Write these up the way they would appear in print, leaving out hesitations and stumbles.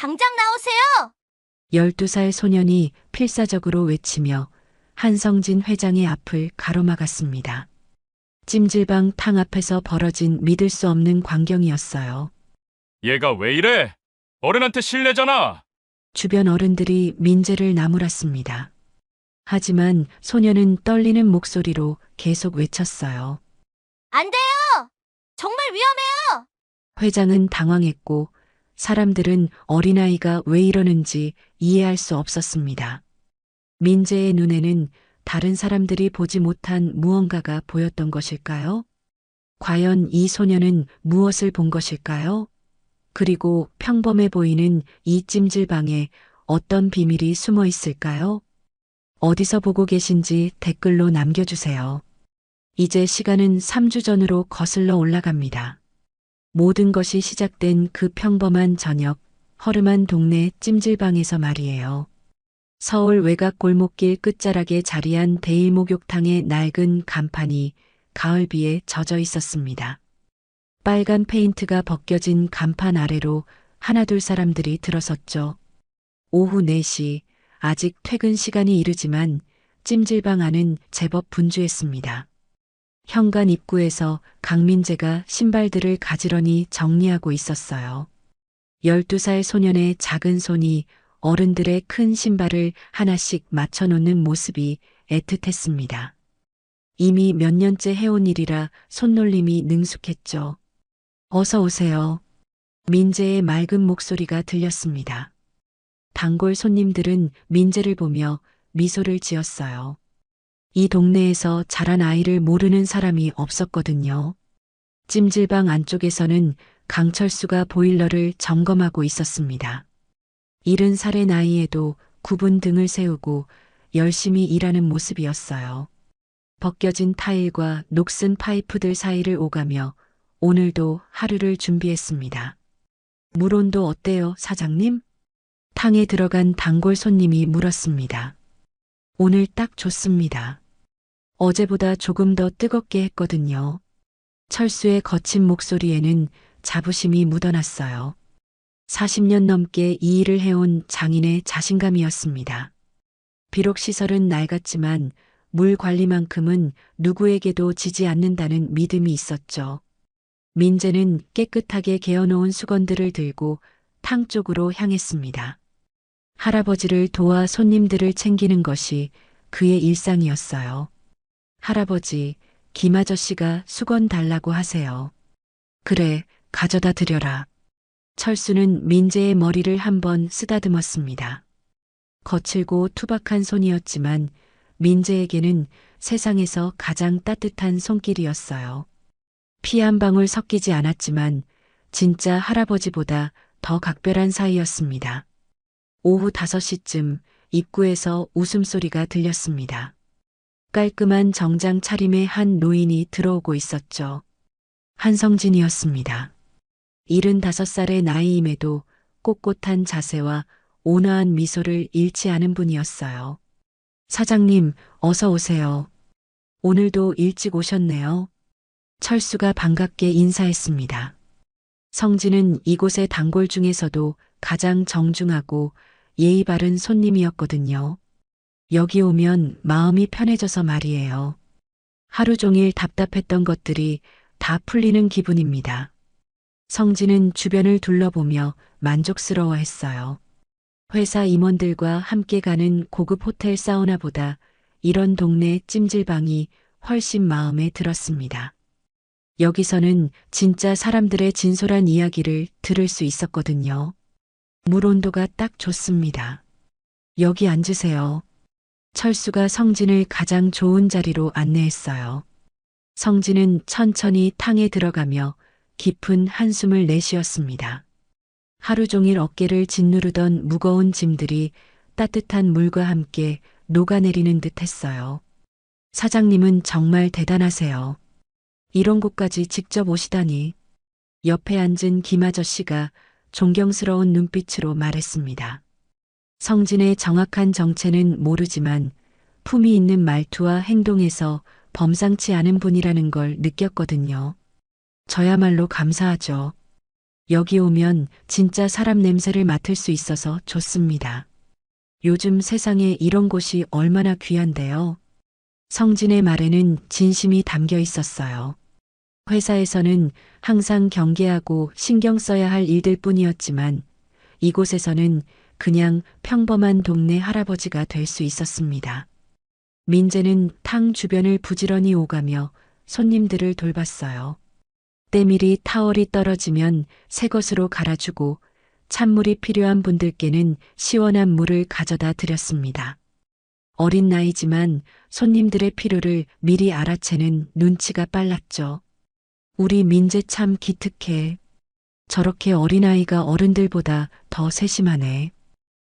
당장 나오세요! 12살 소년이 필사적으로 외치며 한성진 회장의 앞을 가로막았습니다. 찜질방 탕 앞에서 벌어진 믿을 수 없는 광경이었어요. 얘가 왜 이래? 어른한테 실례잖아. 주변 어른들이 민재를 나무랐습니다. 하지만 소년은 떨리는 목소리로 계속 외쳤어요. 안 돼요! 정말 위험해요! 회장은 당황했고 사람들은 어린아이가 왜 이러는지 이해할 수 없었습니다. 민재의 눈에는 다른 사람들이 보지 못한 무언가가 보였던 것일까요? 과연 이 소녀는 무엇을 본 것일까요? 그리고 평범해 보이는 이 찜질방에 어떤 비밀이 숨어 있을까요? 어디서 보고 계신지 댓글로 남겨주세요. 이제 시간은 3주 전으로 거슬러 올라갑니다. 모든 것이 시작된 그 평범한 저녁, 허름한 동네 찜질방에서 말이에요. 서울 외곽 골목길 끝자락에 자리한 대일목욕탕의 낡은 간판이 가을비에 젖어 있었습니다. 빨간 페인트가 벗겨진 간판 아래로 하나둘 사람들이 들어섰죠. 오후 4시, 아직 퇴근 시간이 이르지만 찜질방 안은 제법 분주했습니다. 현관 입구에서 강민재가 신발들을 가지런히 정리하고 있었어요. 12살 소년의 작은 손이 어른들의 큰 신발을 하나씩 맞춰놓는 모습이 애틋했습니다. 이미 몇 년째 해온 일이라 손놀림이 능숙했죠. 어서 오세요. 민재의 맑은 목소리가 들렸습니다. 단골 손님들은 민재를 보며 미소를 지었어요. 이 동네에서 자란 아이를 모르는 사람이 없었거든요. 찜질방 안쪽에서는 강철수가 보일러를 점검하고 있었습니다. 70살의 나이에도 굽은 등을 세우고 열심히 일하는 모습이었어요. 벗겨진 타일과 녹슨 파이프들 사이를 오가며 오늘도 하루를 준비했습니다. 물 온도 어때요, 사장님? 탕에 들어간 단골 손님이 물었습니다. 오늘 딱 좋습니다. 어제보다 조금 더 뜨겁게 했거든요. 철수의 거친 목소리에는 자부심이 묻어났어요. 40년 넘게 이 일을 해온 장인의 자신감이었습니다. 비록 시설은 낡았지만 물 관리만큼은 누구에게도 지지 않는다는 믿음이 있었죠. 민재는 깨끗하게 개어놓은 수건들을 들고 탕 쪽으로 향했습니다. 할아버지를 도와 손님들을 챙기는 것이 그의 일상이었어요. 할아버지, 김 아저씨가 수건 달라고 하세요. 그래, 가져다 드려라. 철수는 민재의 머리를 한번 쓰다듬었습니다. 거칠고 투박한 손이었지만 민재에게는 세상에서 가장 따뜻한 손길이었어요. 피 한 방울 섞이지 않았지만 진짜 할아버지보다 더 각별한 사이였습니다. 오후 5시쯤 입구에서 웃음소리가 들렸습니다. 깔끔한 정장 차림의 한 노인이 들어오고 있었죠. 한성진이었습니다. 75살의 나이임에도 꼿꼿한 자세와 온화한 미소를 잃지 않은 분이었어요. 사장님, 어서 오세요. 오늘도 일찍 오셨네요. 철수가 반갑게 인사했습니다. 성진은 이곳의 단골 중에서도 가장 정중하고 예의 바른 손님이었거든요. 여기 오면 마음이 편해져서 말이에요. 하루 종일 답답했던 것들이 다 풀리는 기분입니다. 성진은 주변을 둘러보며 만족스러워했어요. 회사 임원들과 함께 가는 고급 호텔 사우나보다 이런 동네 찜질방이 훨씬 마음에 들었습니다. 여기서는 진짜 사람들의 진솔한 이야기를 들을 수 있었거든요. 물 온도가 딱 좋습니다. 여기 앉으세요. 철수가 성진을 가장 좋은 자리로 안내했어요. 성진은 천천히 탕에 들어가며 깊은 한숨을 내쉬었습니다. 하루 종일 어깨를 짓누르던 무거운 짐들이 따뜻한 물과 함께 녹아내리는 듯 했어요. 사장님은 정말 대단하세요. 이런 곳까지 직접 오시다니. 옆에 앉은 김 아저씨가 존경스러운 눈빛으로 말했습니다. 성진의 정확한 정체는 모르지만 품위 있는 말투와 행동에서 범상치 않은 분이라는 걸 느꼈거든요. 저야말로 감사하죠. 여기 오면 진짜 사람 냄새를 맡을 수 있어서 좋습니다. 요즘 세상에 이런 곳이 얼마나 귀한데요. 성진의 말에는 진심이 담겨 있었어요. 회사에서는 항상 경계하고 신경 써야 할 일들 뿐이었지만 이곳에서는 그냥 평범한 동네 할아버지가 될 수 있었습니다. 민재는 탕 주변을 부지런히 오가며 손님들을 돌봤어요. 때밀이 타월이 떨어지면 새 것으로 갈아주고 찬물이 필요한 분들께는 시원한 물을 가져다 드렸습니다. 어린 나이지만 손님들의 필요를 미리 알아채는 눈치가 빨랐죠. 우리 민재 참 기특해. 저렇게 어린아이가 어른들보다 더 세심하네.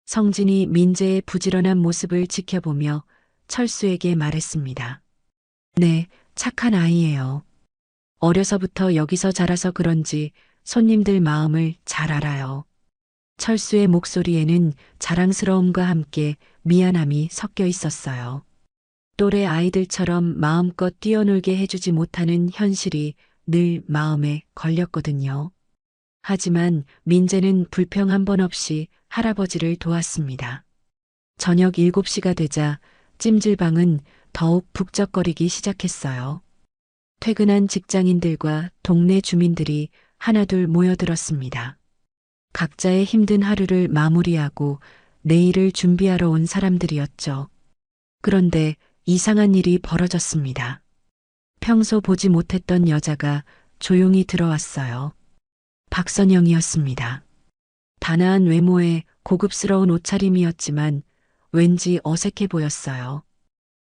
성진이 민재의 부지런한 모습을 지켜보며 철수에게 말했습니다. 네, 착한 아이예요. 어려서부터 여기서 자라서 그런지 손님들 마음을 잘 알아요. 철수의 목소리에는 자랑스러움과 함께 미안함이 섞여 있었어요. 또래 아이들처럼 마음껏 뛰어놀게 해주지 못하는 현실이 늘 마음에 걸렸거든요. 하지만 민재는 불평 한 번 없이 할아버지를 도왔습니다. 저녁 7시가 되자 찜질방은 더욱 북적거리기 시작했어요. 퇴근한 직장인들과 동네 주민들이 하나둘 모여들었습니다. 각자의 힘든 하루를 마무리하고 내일을 준비하러 온 사람들이었죠. 그런데 이상한 일이 벌어졌습니다. 평소 보지 못했던 여자가 조용히 들어왔어요. 박선영이었습니다. 단아한 외모에 고급스러운 옷차림이었지만 왠지 어색해 보였어요.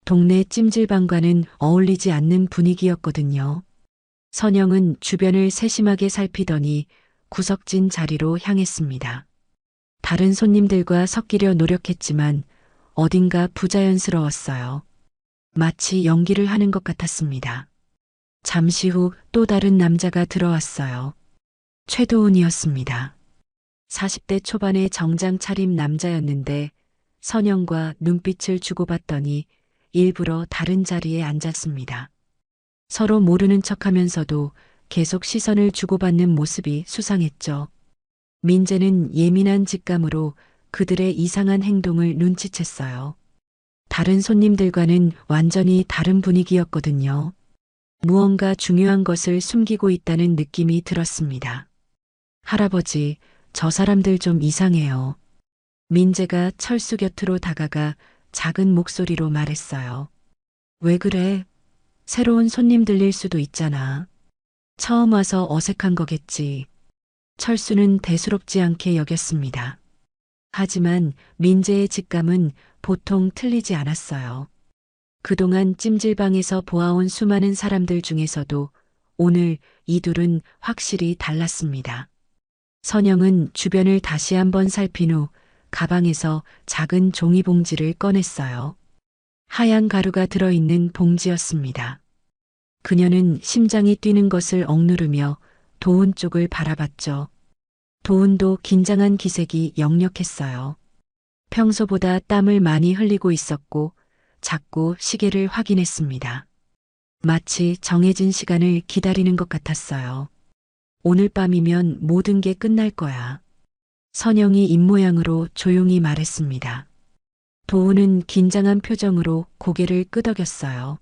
동네 찜질방과는 어울리지 않는 분위기였거든요. 선영은 주변을 세심하게 살피더니 구석진 자리로 향했습니다. 다른 손님들과 섞이려 노력했지만 어딘가 부자연스러웠어요. 마치 연기를 하는 것 같았습니다. 잠시 후 또 다른 남자가 들어왔어요. 최도훈이었습니다. 40대 초반의 정장 차림 남자였는데 선영과 눈빛을 주고받더니 일부러 다른 자리에 앉았습니다. 서로 모르는 척하면서도 계속 시선을 주고받는 모습이 수상했죠. 민재는 예민한 직감으로 그들의 이상한 행동을 눈치챘어요. 다른 손님들과는 완전히 다른 분위기였거든요. 무언가 중요한 것을 숨기고 있다는 느낌이 들었습니다. 할아버지, 저 사람들 좀 이상해요. 민재가 철수 곁으로 다가가 작은 목소리로 말했어요. 왜 그래? 새로운 손님 들릴 수도 있잖아. 처음 와서 어색한 거겠지. 철수는 대수롭지 않게 여겼습니다. 하지만 민재의 직감은 보통 틀리지 않았어요. 그동안 찜질방에서 보아온 수많은 사람들 중에서도 오늘 이 둘은 확실히 달랐습니다. 선영은 주변을 다시 한번 살핀 후 가방에서 작은 종이봉지를 꺼냈어요. 하얀 가루가 들어있는 봉지였습니다. 그녀는 심장이 뛰는 것을 억누르며 도훈 쪽을 바라봤죠. 도훈도 긴장한 기색이 역력했어요. 평소보다 땀을 많이 흘리고 있었고 자꾸 시계를 확인했습니다. 마치 정해진 시간을 기다리는 것 같았어요. 오늘 밤이면 모든 게 끝날 거야. 선영이 입모양으로 조용히 말했습니다. 도훈은 긴장한 표정으로 고개를 끄덕였어요.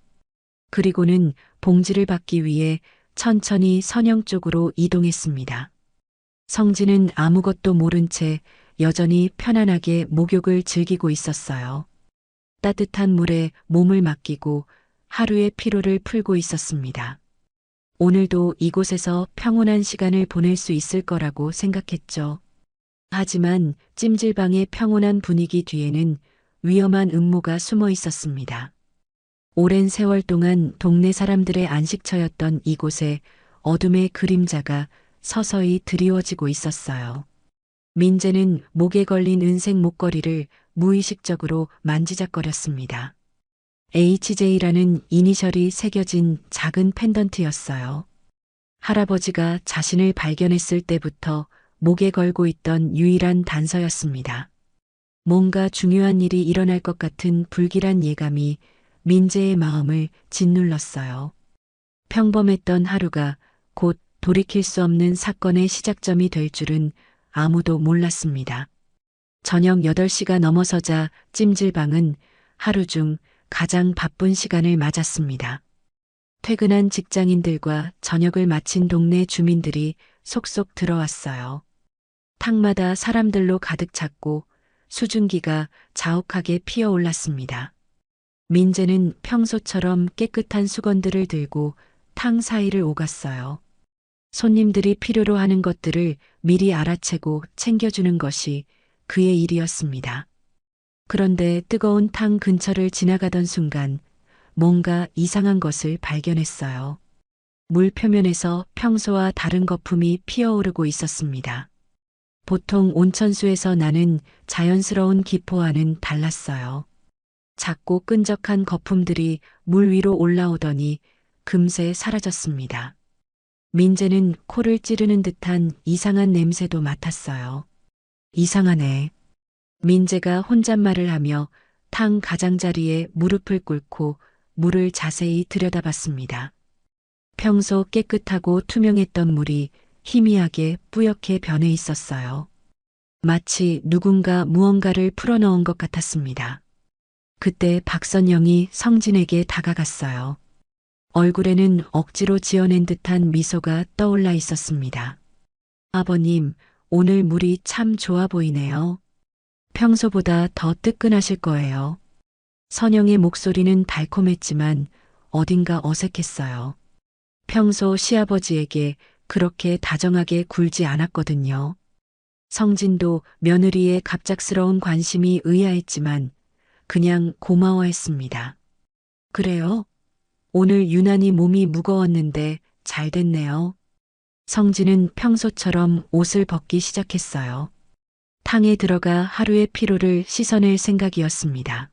그리고는 봉지를 받기 위해 천천히 선영 쪽으로 이동했습니다. 성진은 아무것도 모른 채 여전히 편안하게 목욕을 즐기고 있었어요. 따뜻한 물에 몸을 맡기고 하루의 피로를 풀고 있었습니다. 오늘도 이곳에서 평온한 시간을 보낼 수 있을 거라고 생각했죠. 하지만 찜질방의 평온한 분위기 뒤에는 위험한 음모가 숨어 있었습니다. 오랜 세월 동안 동네 사람들의 안식처였던 이곳에 어둠의 그림자가 서서히 드리워지고 있었어요. 민재는 목에 걸린 은색 목걸이를 무의식적으로 만지작거렸습니다. HJ라는 이니셜이 새겨진 작은 펜던트였어요. 할아버지가 자신을 발견했을 때부터 목에 걸고 있던 유일한 단서였습니다. 뭔가 중요한 일이 일어날 것 같은 불길한 예감이 민재의 마음을 짓눌렀어요. 평범했던 하루가 곧 돌이킬 수 없는 사건의 시작점이 될 줄은 아무도 몰랐습니다. 저녁 8시가 넘어서자 찜질방은 하루 중 가장 바쁜 시간을 맞았습니다. 퇴근한 직장인들과 저녁을 마친 동네 주민들이 속속 들어왔어요. 탕마다 사람들로 가득 찼고 수증기가 자욱하게 피어올랐습니다. 민재는 평소처럼 깨끗한 수건들을 들고 탕 사이를 오갔어요. 손님들이 필요로 하는 것들을 미리 알아채고 챙겨주는 것이 그의 일이었습니다. 그런데 뜨거운 탕 근처를 지나가던 순간 뭔가 이상한 것을 발견했어요. 물 표면에서 평소와 다른 거품이 피어오르고 있었습니다. 보통 온천수에서 나는 자연스러운 기포와는 달랐어요. 작고 끈적한 거품들이 물 위로 올라오더니 금세 사라졌습니다. 민재는 코를 찌르는 듯한 이상한 냄새도 맡았어요. 이상하네. 민재가 혼잣말을 하며 탕 가장자리에 무릎을 꿇고 물을 자세히 들여다봤습니다. 평소 깨끗하고 투명했던 물이 희미하게 뿌옇게 변해 있었어요. 마치 누군가 무언가를 풀어넣은 것 같았습니다. 그때 박선영이 성진에게 다가갔어요. 얼굴에는 억지로 지어낸 듯한 미소가 떠올라 있었습니다. 아버님, 오늘 물이 참 좋아 보이네요. 평소보다 더 뜨끈하실 거예요. 선영의 목소리는 달콤했지만 어딘가 어색했어요. 평소 시아버지에게 그렇게 다정하게 굴지 않았거든요. 성진도 며느리의 갑작스러운 관심이 의아했지만 그냥 고마워했습니다. 그래요? 오늘 유난히 몸이 무거웠는데 잘 됐네요. 성진은 평소처럼 옷을 벗기 시작했어요. 탕에 들어가 하루의 피로를 씻어낼 생각이었습니다.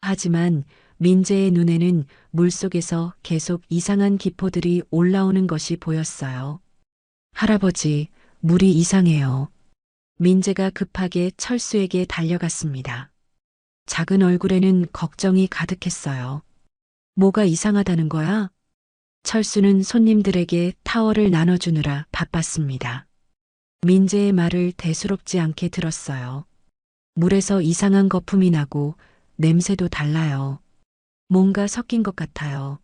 하지만 민재의 눈에는 물속에서 계속 이상한 기포들이 올라오는 것이 보였어요. 할아버지, 물이 이상해요. 민재가 급하게 철수에게 달려갔습니다. 작은 얼굴에는 걱정이 가득했어요. 뭐가 이상하다는 거야? 철수는 손님들에게 타월을 나눠주느라 바빴습니다. 민재의 말을 대수롭지 않게 들었어요. 물에서 이상한 거품이 나고 냄새도 달라요. 뭔가 섞인 것 같아요.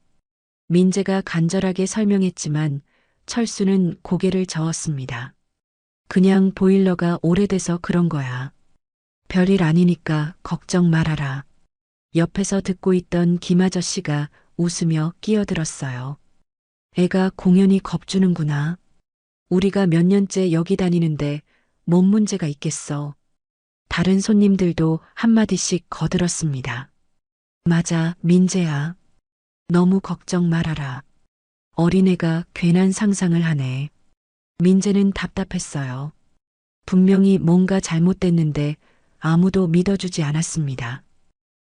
민재가 간절하게 설명했지만 철수는 고개를 저었습니다. 그냥 보일러가 오래돼서 그런 거야. 별일 아니니까 걱정 말아라. 옆에서 듣고 있던 김 아저씨가 웃으며 끼어들었어요. 애가 공연히 겁주는구나. 우리가 몇 년째 여기 다니는데 뭔 문제가 있겠어. 다른 손님들도 한마디씩 거들었습니다. 맞아, 민재야. 너무 걱정 말아라. 어린애가 괜한 상상을 하네. 민재는 답답했어요. 분명히 뭔가 잘못됐는데 아무도 믿어주지 않았습니다.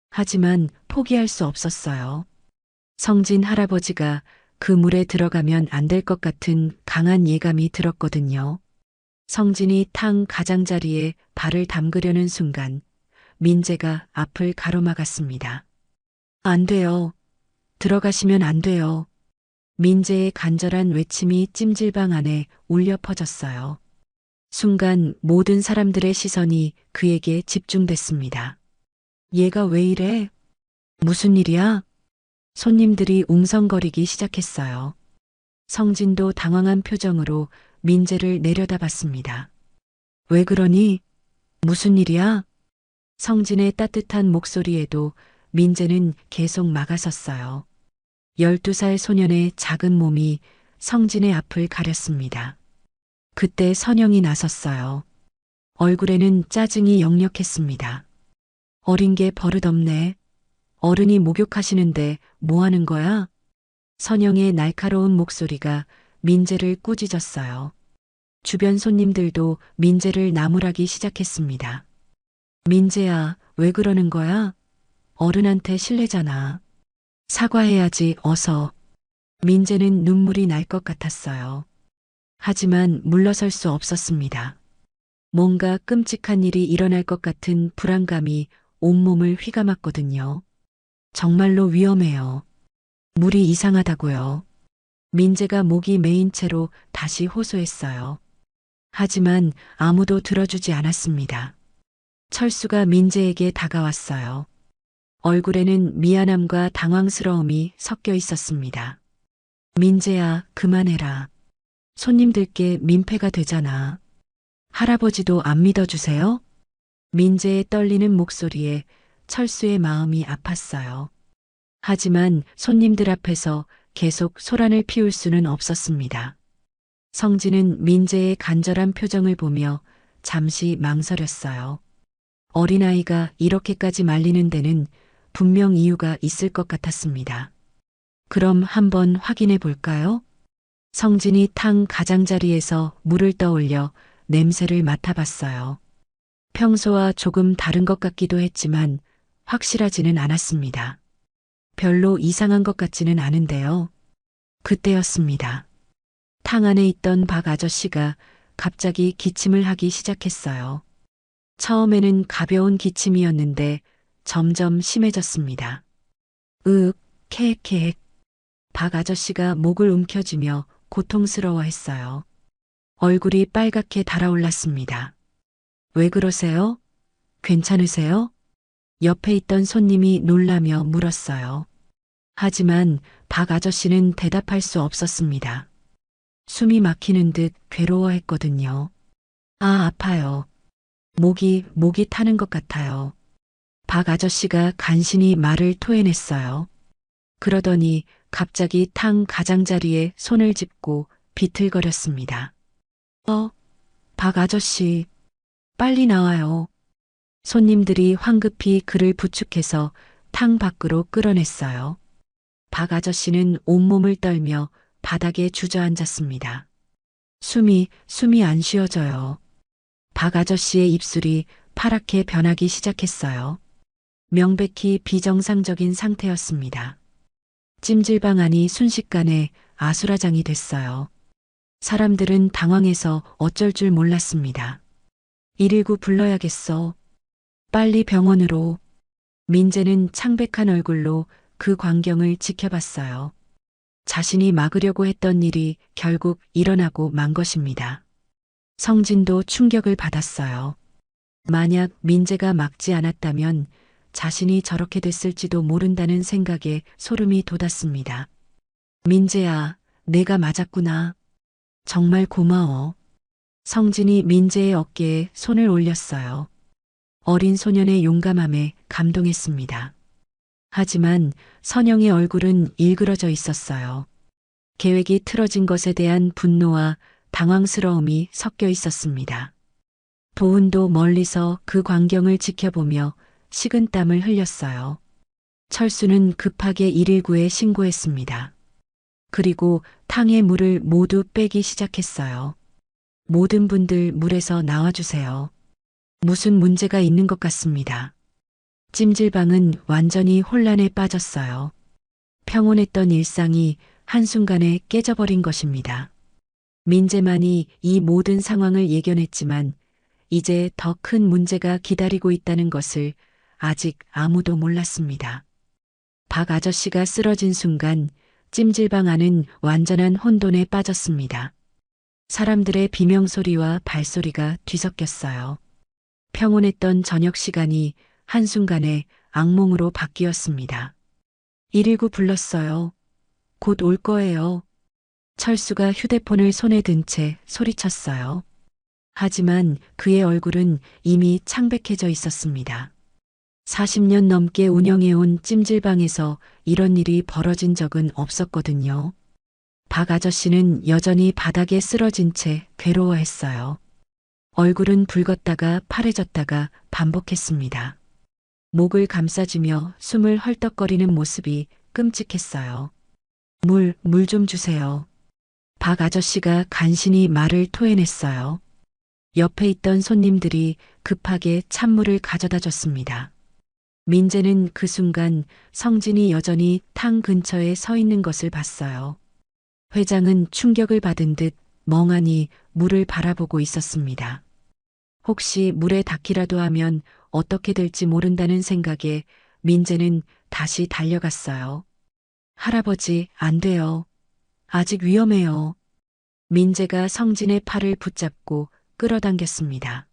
하지만 포기할 수 없었어요. 성진 할아버지가 그 물에 들어가면 안 될 것 같은 강한 예감이 들었거든요. 성진이 탕 가장자리에 발을 담그려는 순간 민재가 앞을 가로막았습니다. 안 돼요. 들어가시면 안 돼요. 민재의 간절한 외침이 찜질방 안에 울려 퍼졌어요. 순간 모든 사람들의 시선이 그에게 집중됐습니다. 얘가 왜 이래? 무슨 일이야? 손님들이 웅성거리기 시작했어요. 성진도 당황한 표정으로 민재를 내려다봤습니다. 왜 그러니? 무슨 일이야? 성진의 따뜻한 목소리에도 민재는 계속 막아섰어요. 12살 소년의 작은 몸이 성진의 앞을 가렸습니다. 그때 선영이 나섰어요. 얼굴에는 짜증이 역력했습니다. 어린 게 버릇없네. 어른이 목욕하시는데 뭐 하는 거야? 선영의 날카로운 목소리가 민재를 꾸짖었어요. 주변 손님들도 민재를 나무라기 시작했습니다. 민재야, 왜 그러는 거야? 어른한테 실례잖아. 사과해야지, 어서. 민재는 눈물이 날 것 같았어요. 하지만 물러설 수 없었습니다. 뭔가 끔찍한 일이 일어날 것 같은 불안감이 온몸을 휘감았거든요. 정말로 위험해요. 물이 이상하다고요. 민재가 목이 메인 채로 다시 호소했어요. 하지만 아무도 들어주지 않았습니다. 철수가 민재에게 다가왔어요. 얼굴에는 미안함과 당황스러움이 섞여 있었습니다. 민재야, 그만해라. 손님들께 민폐가 되잖아. 할아버지도 안 믿어주세요? 민재의 떨리는 목소리에 철수의 마음이 아팠어요. 하지만 손님들 앞에서 계속 소란을 피울 수는 없었습니다. 성진은 민재의 간절한 표정을 보며 잠시 망설였어요. 어린아이가 이렇게까지 말리는 데는 분명 이유가 있을 것 같았습니다. 그럼 한번 확인해 볼까요? 성진이 탕 가장자리에서 물을 떠올려 냄새를 맡아봤어요. 평소와 조금 다른 것 같기도 했지만 확실하지는 않았습니다. 별로 이상한 것 같지는 않은데요. 그때였습니다. 탕 안에 있던 박 아저씨가 갑자기 기침을 하기 시작했어요. 처음에는 가벼운 기침이었는데 점점 심해졌습니다. 으윽, 캐액캐액. 박 아저씨가 목을 움켜쥐며 고통스러워했어요. 얼굴이 빨갛게 달아올랐습니다. 왜 그러세요? 괜찮으세요? 옆에 있던 손님이 놀라며 물었어요. 하지만 박 아저씨는 대답할 수 없었습니다. 숨이 막히는 듯 괴로워했거든요. 아, 아파요. 목이 타는 것 같아요. 박 아저씨가 간신히 말을 토해냈어요. 그러더니 갑자기 탕 가장자리에 손을 짚고 비틀거렸습니다. 박 아저씨, 빨리 나와요. 손님들이 황급히 그를 부축해서 탕 밖으로 끌어냈어요. 박 아저씨는 온몸을 떨며 바닥에 주저앉았습니다. 숨이 안 쉬어져요. 박 아저씨의 입술이 파랗게 변하기 시작했어요. 명백히 비정상적인 상태였습니다. 찜질방 안이 순식간에 아수라장이 됐어요. 사람들은 당황해서 어쩔 줄 몰랐습니다. 119 불러야겠어. 빨리 병원으로. 민재는 창백한 얼굴로 그 광경을 지켜봤어요. 자신이 막으려고 했던 일이 결국 일어나고 만 것입니다. 성진도 충격을 받았어요. 만약 민재가 막지 않았다면 자신이 저렇게 됐을지도 모른다는 생각에 소름이 돋았습니다. 민재야, 내가 맞았구나. 정말 고마워. 성진이 민재의 어깨에 손을 올렸어요. 어린 소년의 용감함에 감동했습니다. 하지만 선영의 얼굴은 일그러져 있었어요. 계획이 틀어진 것에 대한 분노와 당황스러움이 섞여 있었습니다. 도훈도 멀리서 그 광경을 지켜보며 식은땀을 흘렸어요. 철수는 급하게 119에 신고했습니다. 그리고 탕의 물을 모두 빼기 시작했어요. 모든 분들 물에서 나와주세요. 무슨 문제가 있는 것 같습니다. 찜질방은 완전히 혼란에 빠졌어요. 평온했던 일상이 한순간에 깨져버린 것입니다. 민재만이 이 모든 상황을 예견했지만 이제 더 큰 문제가 기다리고 있다는 것을 아직 아무도 몰랐습니다. 박 아저씨가 쓰러진 순간 찜질방 안은 완전한 혼돈에 빠졌습니다. 사람들의 비명소리와 발소리가 뒤섞였어요. 평온했던 저녁 시간이 한순간에 악몽으로 바뀌었습니다. 119 불렀어요. 곧 올 거예요. 철수가 휴대폰을 손에 든 채 소리쳤어요. 하지만 그의 얼굴은 이미 창백해져 있었습니다. 40년 넘게 운영해온 찜질방에서 이런 일이 벌어진 적은 없었거든요. 박 아저씨는 여전히 바닥에 쓰러진 채 괴로워했어요. 얼굴은 붉었다가 파래졌다가 반복했습니다. 목을 감싸주며 숨을 헐떡거리는 모습이 끔찍했어요. 물 좀 주세요. 박 아저씨가 간신히 말을 토해냈어요. 옆에 있던 손님들이 급하게 찬물을 가져다 줬습니다. 민재는 그 순간 성진이 여전히 탕 근처에 서 있는 것을 봤어요. 회장은 충격을 받은 듯 멍하니 물을 바라보고 있었습니다. 혹시 물에 닿기라도 하면 어떻게 될지 모른다는 생각에 민재는 다시 달려갔어요. 할아버지, 안 돼요. 아직 위험해요. 민재가 성진의 팔을 붙잡고 끌어당겼습니다.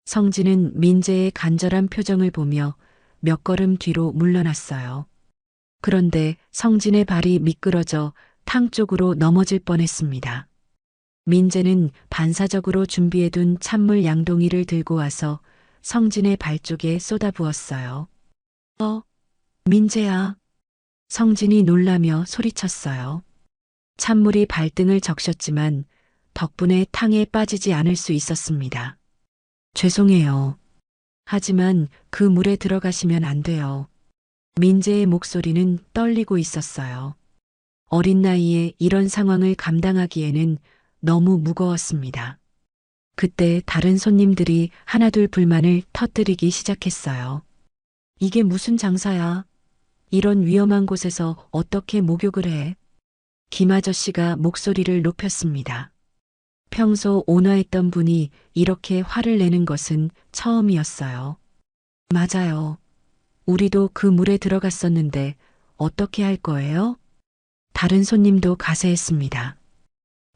성진은 민재의 간절한 표정을 보며 몇 걸음 뒤로 물러났어요. 그런데 성진의 발이 미끄러져 탕 쪽으로 넘어질 뻔했습니다. 민재는 반사적으로 준비해둔 찬물 양동이를 들고 와서 성진의 발 쪽에 쏟아부었어요. 민재야. 성진이 놀라며 소리쳤어요. 찬물이 발등을 적셨지만 덕분에 탕에 빠지지 않을 수 있었습니다. 죄송해요. 하지만 그 물에 들어가시면 안 돼요. 민재의 목소리는 떨리고 있었어요. 어린 나이에 이런 상황을 감당하기에는 너무 무거웠습니다. 그때 다른 손님들이 하나둘 불만을 터뜨리기 시작했어요. 이게 무슨 장사야? 이런 위험한 곳에서 어떻게 목욕을 해? 김 아저씨가 목소리를 높였습니다. 평소 온화했던 분이 이렇게 화를 내는 것은 처음이었어요. 맞아요. 우리도 그 물에 들어갔었는데 어떻게 할 거예요? 다른 손님도 가세했습니다.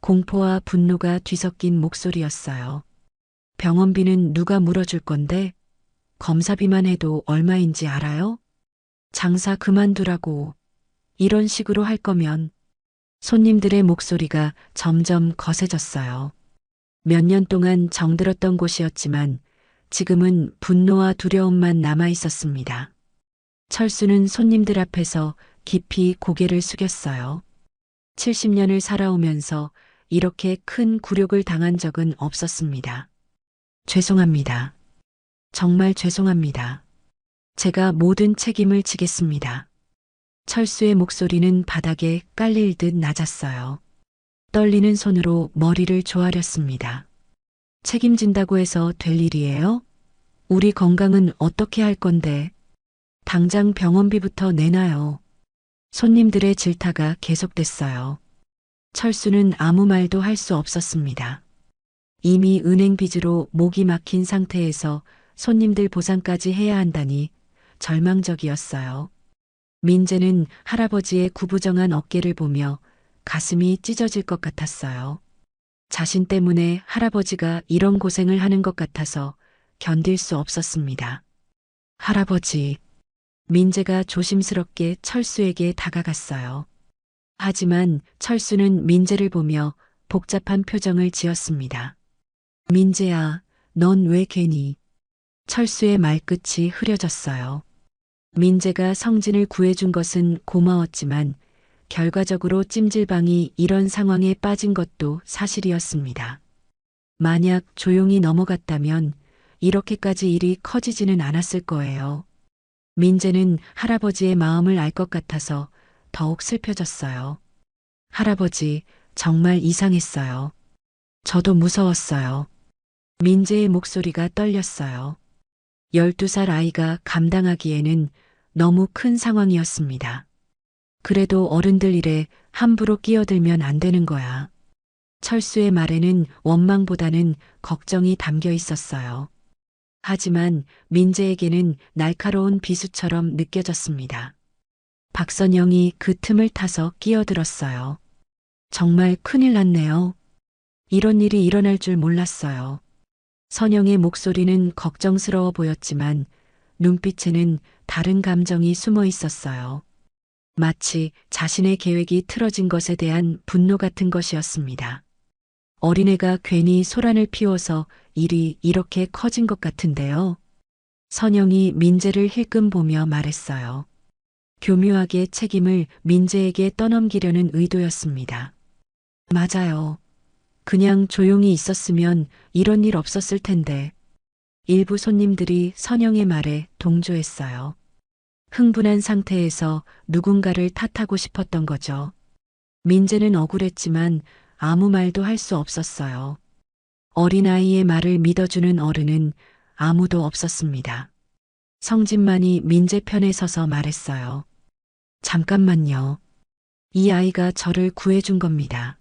공포와 분노가 뒤섞인 목소리였어요. 병원비는 누가 물어줄 건데? 검사비만 해도 얼마인지 알아요? 장사 그만두라고. 이런 식으로 할 거면. 손님들의 목소리가 점점 거세졌어요. 몇 년 동안 정들었던 곳이었지만 지금은 분노와 두려움만 남아 있었습니다. 철수는 손님들 앞에서 깊이 고개를 숙였어요. 70년을 살아오면서 이렇게 큰 굴욕을 당한 적은 없었습니다. 죄송합니다. 정말 죄송합니다. 제가 모든 책임을 지겠습니다. 철수의 목소리는 바닥에 깔릴 듯 낮았어요. 떨리는 손으로 머리를 조아렸습니다. 책임진다고 해서 될 일이에요? 우리 건강은 어떻게 할 건데? 당장 병원비부터 내놔요. 손님들의 질타가 계속됐어요. 철수는 아무 말도 할 수 없었습니다. 이미 은행 빚으로 목이 막힌 상태에서 손님들 보상까지 해야 한다니 절망적이었어요. 민재는 할아버지의 구부정한 어깨를 보며 가슴이 찢어질 것 같았어요. 자신 때문에 할아버지가 이런 고생을 하는 것 같아서 견딜 수 없었습니다. 할아버지. 민재가 조심스럽게 철수에게 다가갔어요. 하지만 철수는 민재를 보며 복잡한 표정을 지었습니다. 민재야, 넌 왜 괜히? 철수의 말끝이 흐려졌어요. 민재가 성진을 구해준 것은 고마웠지만 결과적으로 찜질방이 이런 상황에 빠진 것도 사실이었습니다. 만약 조용히 넘어갔다면 이렇게까지 일이 커지지는 않았을 거예요. 민재는 할아버지의 마음을 알 것 같아서 더욱 슬퍼졌어요. 할아버지, 정말 이상했어요. 저도 무서웠어요. 민재의 목소리가 떨렸어요. 12살 아이가 감당하기에는 너무 큰 상황이었습니다. 그래도 어른들 일에 함부로 끼어들면 안 되는 거야. 철수의 말에는 원망보다는 걱정이 담겨 있었어요. 하지만 민재에게는 날카로운 비수처럼 느껴졌습니다. 박선영이 그 틈을 타서 끼어들었어요. 정말 큰일 났네요. 이런 일이 일어날 줄 몰랐어요. 선영의 목소리는 걱정스러워 보였지만 눈빛에는 다른 감정이 숨어 있었어요. 마치 자신의 계획이 틀어진 것에 대한 분노 같은 것이었습니다. 어린애가 괜히 소란을 피워서 일이 이렇게 커진 것 같은데요. 선영이 민재를 힐끔 보며 말했어요. 교묘하게 책임을 민재에게 떠넘기려는 의도였습니다. 맞아요. 그냥 조용히 있었으면 이런 일 없었을 텐데. 일부 손님들이 선영의 말에 동조했어요. 흥분한 상태에서 누군가를 탓하고 싶었던 거죠. 민재는 억울했지만 아무 말도 할 수 없었어요. 어린아이의 말을 믿어주는 어른은 아무도 없었습니다. 성진만이 민재 편에 서서 말했어요. 잠깐만요. 이 아이가 저를 구해준 겁니다.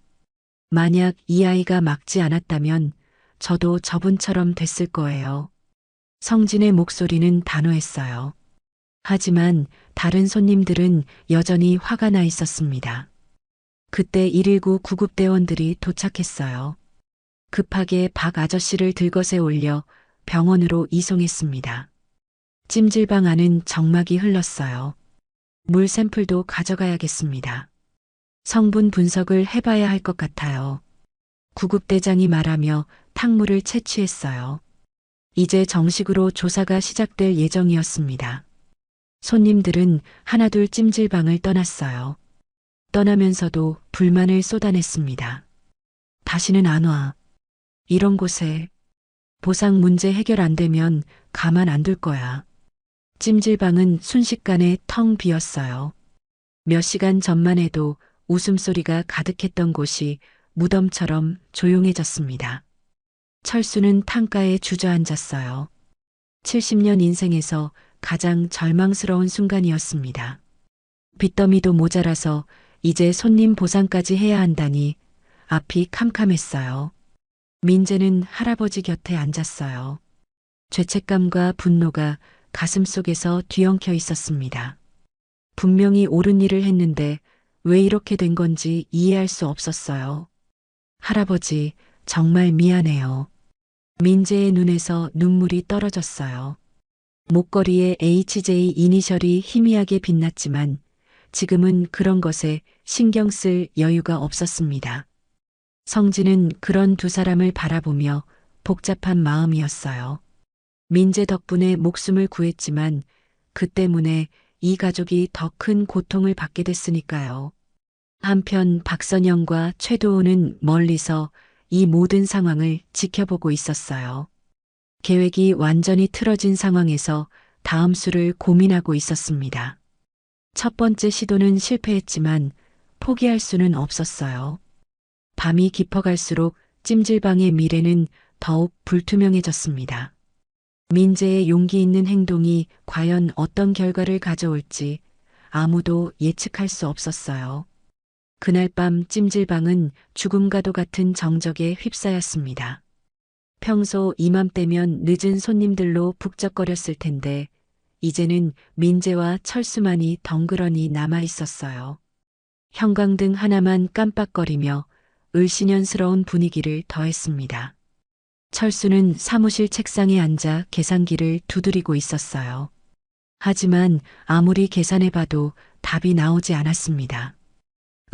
만약 이 아이가 막지 않았다면 저도 저분처럼 됐을 거예요. 성진의 목소리는 단호했어요. 하지만 다른 손님들은 여전히 화가 나 있었습니다. 그때 119 구급대원들이 도착했어요. 급하게 박 아저씨를 들것에 올려 병원으로 이송했습니다. 찜질방 안은 정막이 흘렀어요. 물 샘플도 가져가야겠습니다. 성분 분석을 해봐야 할 것 같아요. 구급대장이 말하며 탕물을 채취했어요. 이제 정식으로 조사가 시작될 예정이었습니다. 손님들은 하나둘 찜질방을 떠났어요. 떠나면서도 불만을 쏟아냈습니다. 다시는 안 와. 이런 곳에 보상 문제 해결 안 되면 가만 안 둘 거야. 찜질방은 순식간에 텅 비었어요. 몇 시간 전만 해도 웃음소리가 가득했던 곳이 무덤처럼 조용해졌습니다. 철수는 탕가에 주저앉았어요. 70년 인생에서 가장 절망스러운 순간이었습니다. 빚더미도 모자라서 이제 손님 보상까지 해야 한다니 앞이 캄캄했어요. 민재는 할아버지 곁에 앉았어요. 죄책감과 분노가 가슴속에서 뒤엉켜 있었습니다. 분명히 옳은 일을 했는데 왜 이렇게 된 건지 이해할 수 없었어요. 할아버지, 정말 미안해요. 민재의 눈에서 눈물이 떨어졌어요. 목걸이에 HJ 이니셜이 희미하게 빛났지만 지금은 그런 것에 신경 쓸 여유가 없었습니다. 성진은 그런 두 사람을 바라보며 복잡한 마음이었어요. 민재 덕분에 목숨을 구했지만 그 때문에 이 가족이 더 큰 고통을 받게 됐으니까요. 한편 박선영과 최도호는 멀리서 이 모든 상황을 지켜보고 있었어요. 계획이 완전히 틀어진 상황에서 다음 수를 고민하고 있었습니다. 첫 번째 시도는 실패했지만 포기할 수는 없었어요. 밤이 깊어갈수록 찜질방의 미래는 더욱 불투명해졌습니다. 민재의 용기 있는 행동이 과연 어떤 결과를 가져올지 아무도 예측할 수 없었어요. 그날 밤 찜질방은 죽음과도 같은 정적에 휩싸였습니다. 평소 이맘때면 늦은 손님들로 북적거렸을 텐데 이제는 민재와 철수만이 덩그러니 남아 있었어요. 형광등 하나만 깜빡거리며 을씨년스러운 분위기를 더했습니다. 철수는 사무실 책상에 앉아 계산기를 두드리고 있었어요. 하지만 아무리 계산해봐도 답이 나오지 않았습니다.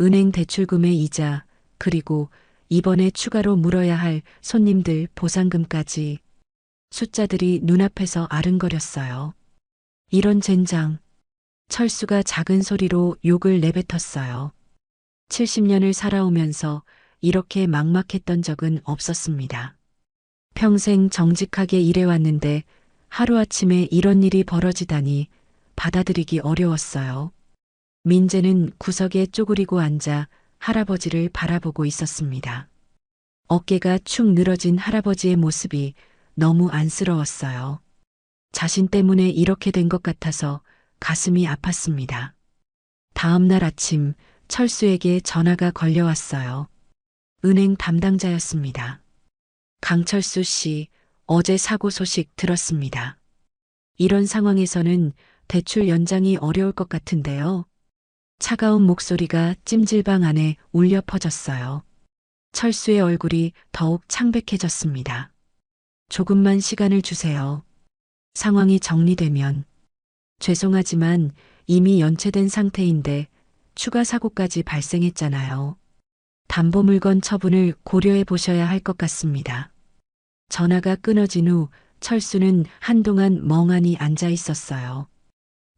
은행 대출금의 이자, 그리고 이번에 추가로 물어야 할 손님들 보상금까지 숫자들이 눈앞에서 아른거렸어요. 이런 젠장. 철수가 작은 소리로 욕을 내뱉었어요. 70년을 살아오면서 이렇게 막막했던 적은 없었습니다. 평생 정직하게 일해왔는데 하루아침에 이런 일이 벌어지다니 받아들이기 어려웠어요. 민재는 구석에 쪼그리고 앉아 할아버지를 바라보고 있었습니다. 어깨가 축 늘어진 할아버지의 모습이 너무 안쓰러웠어요. 자신 때문에 이렇게 된 것 같아서 가슴이 아팠습니다. 다음 날 아침 철수에게 전화가 걸려왔어요. 은행 담당자였습니다. 강철수 씨, 어제 사고 소식 들었습니다. 이런 상황에서는 대출 연장이 어려울 것 같은데요. 차가운 목소리가 찜질방 안에 울려 퍼졌어요. 철수의 얼굴이 더욱 창백해졌습니다. 조금만 시간을 주세요. 상황이 정리되면. 죄송하지만 이미 연체된 상태인데 추가 사고까지 발생했잖아요. 담보물건 처분을 고려해 보셔야 할 것 같습니다. 전화가 끊어진 후 철수는 한동안 멍하니 앉아 있었어요.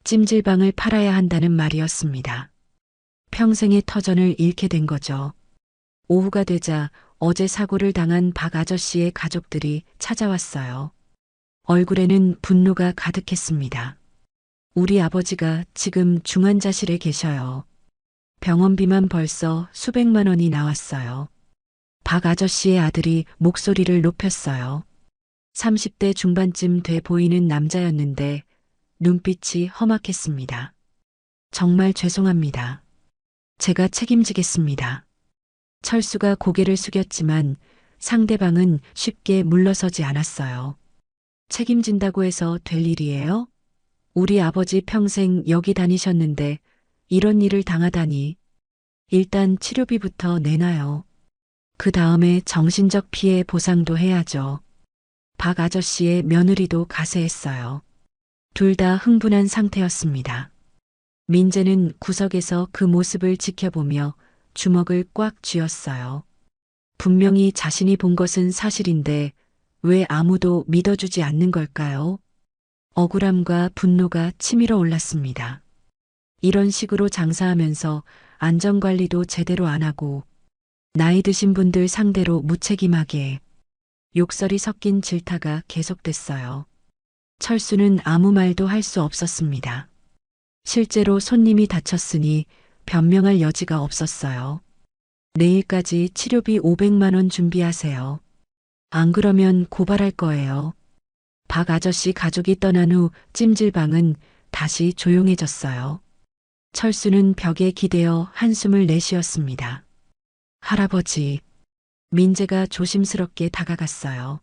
찜질방을 팔아야 한다는 말이었습니다. 평생의 터전을 잃게 된 거죠. 오후가 되자 어제 사고를 당한 박 아저씨의 가족들이 찾아왔어요. 얼굴에는 분노가 가득했습니다. 우리 아버지가 지금 중환자실에 계셔요. 병원비만 벌써 수백만 원이 나왔어요. 박 아저씨의 아들이 목소리를 높였어요. 30대 중반쯤 돼 보이는 남자였는데 눈빛이 험악했습니다. 정말 죄송합니다. 제가 책임지겠습니다. 철수가 고개를 숙였지만 상대방은 쉽게 물러서지 않았어요. 책임진다고 해서 될 일이에요? 우리 아버지 평생 여기 다니셨는데 이런 일을 당하다니. 일단 치료비부터 내놔요. 그 다음에 정신적 피해 보상도 해야죠. 박 아저씨의 며느리도 가세했어요. 둘 다 흥분한 상태였습니다. 민재는 구석에서 그 모습을 지켜보며 주먹을 꽉 쥐었어요. 분명히 자신이 본 것은 사실인데 왜 아무도 믿어주지 않는 걸까요? 억울함과 분노가 치밀어 올랐습니다. 이런 식으로 장사하면서 안전관리도 제대로 안 하고 나이 드신 분들 상대로 무책임하게 욕설이 섞인 질타가 계속됐어요. 철수는 아무 말도 할 수 없었습니다. 실제로 손님이 다쳤으니 변명할 여지가 없었어요. 내일까지 치료비 500만 원 준비하세요. 안 그러면 고발할 거예요. 박 아저씨 가족이 떠난 후 찜질방은 다시 조용해졌어요. 철수는 벽에 기대어 한숨을 내쉬었습니다. 할아버지, 민재가 조심스럽게 다가갔어요.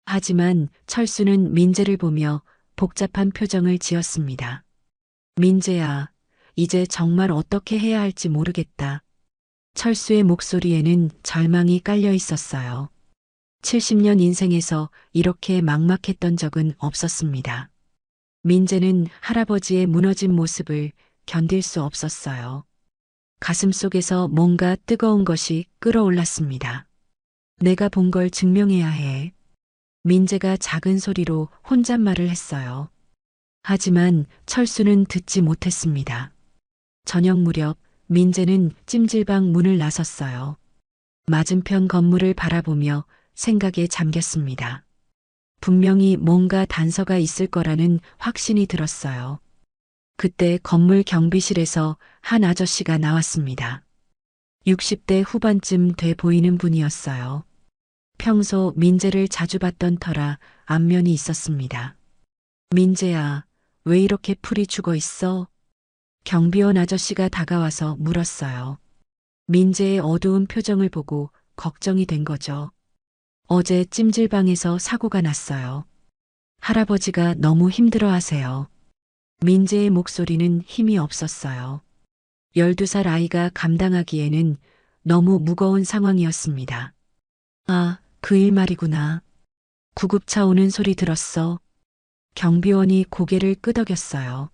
하지만 철수는 민재를 보며 복잡한 표정을 지었습니다. 민재야, 이제 정말 어떻게 해야 할지 모르겠다. 철수의 목소리에는 절망이 깔려 있었어요. 70년 인생에서 이렇게 막막했던 적은 없었습니다. 민재는 할아버지의 무너진 모습을 견딜 수 없었어요. 가슴속에서 뭔가 뜨거운 것이 끓어올랐습니다. 내가 본 걸 증명해야 해. 민재가 작은 소리로 혼잣말을 했어요. 하지만 철수는 듣지 못했습니다. 저녁 무렵 민재는 찜질방 문을 나섰어요. 맞은편 건물을 바라보며 생각에 잠겼습니다. 분명히 뭔가 단서가 있을 거라는 확신이 들었어요. 그때 건물 경비실에서 한 아저씨가 나왔습니다. 60대 후반쯤 돼 보이는 분이었어요. 평소 민재를 자주 봤던 터라 안면이 있었습니다. 민재야, 왜 이렇게 풀이 죽어 있어? 경비원 아저씨가 다가와서 물었어요. 민재의 어두운 표정을 보고 걱정이 된 거죠. 어제 찜질방에서 사고가 났어요. 할아버지가 너무 힘들어 하세요. 민재의 목소리는 힘이 없었어요. 12살 아이가 감당하기에는 너무 무거운 상황이었습니다. 아, 그 일 말이구나. 구급차 오는 소리 들었어. 경비원이 고개를 끄덕였어요.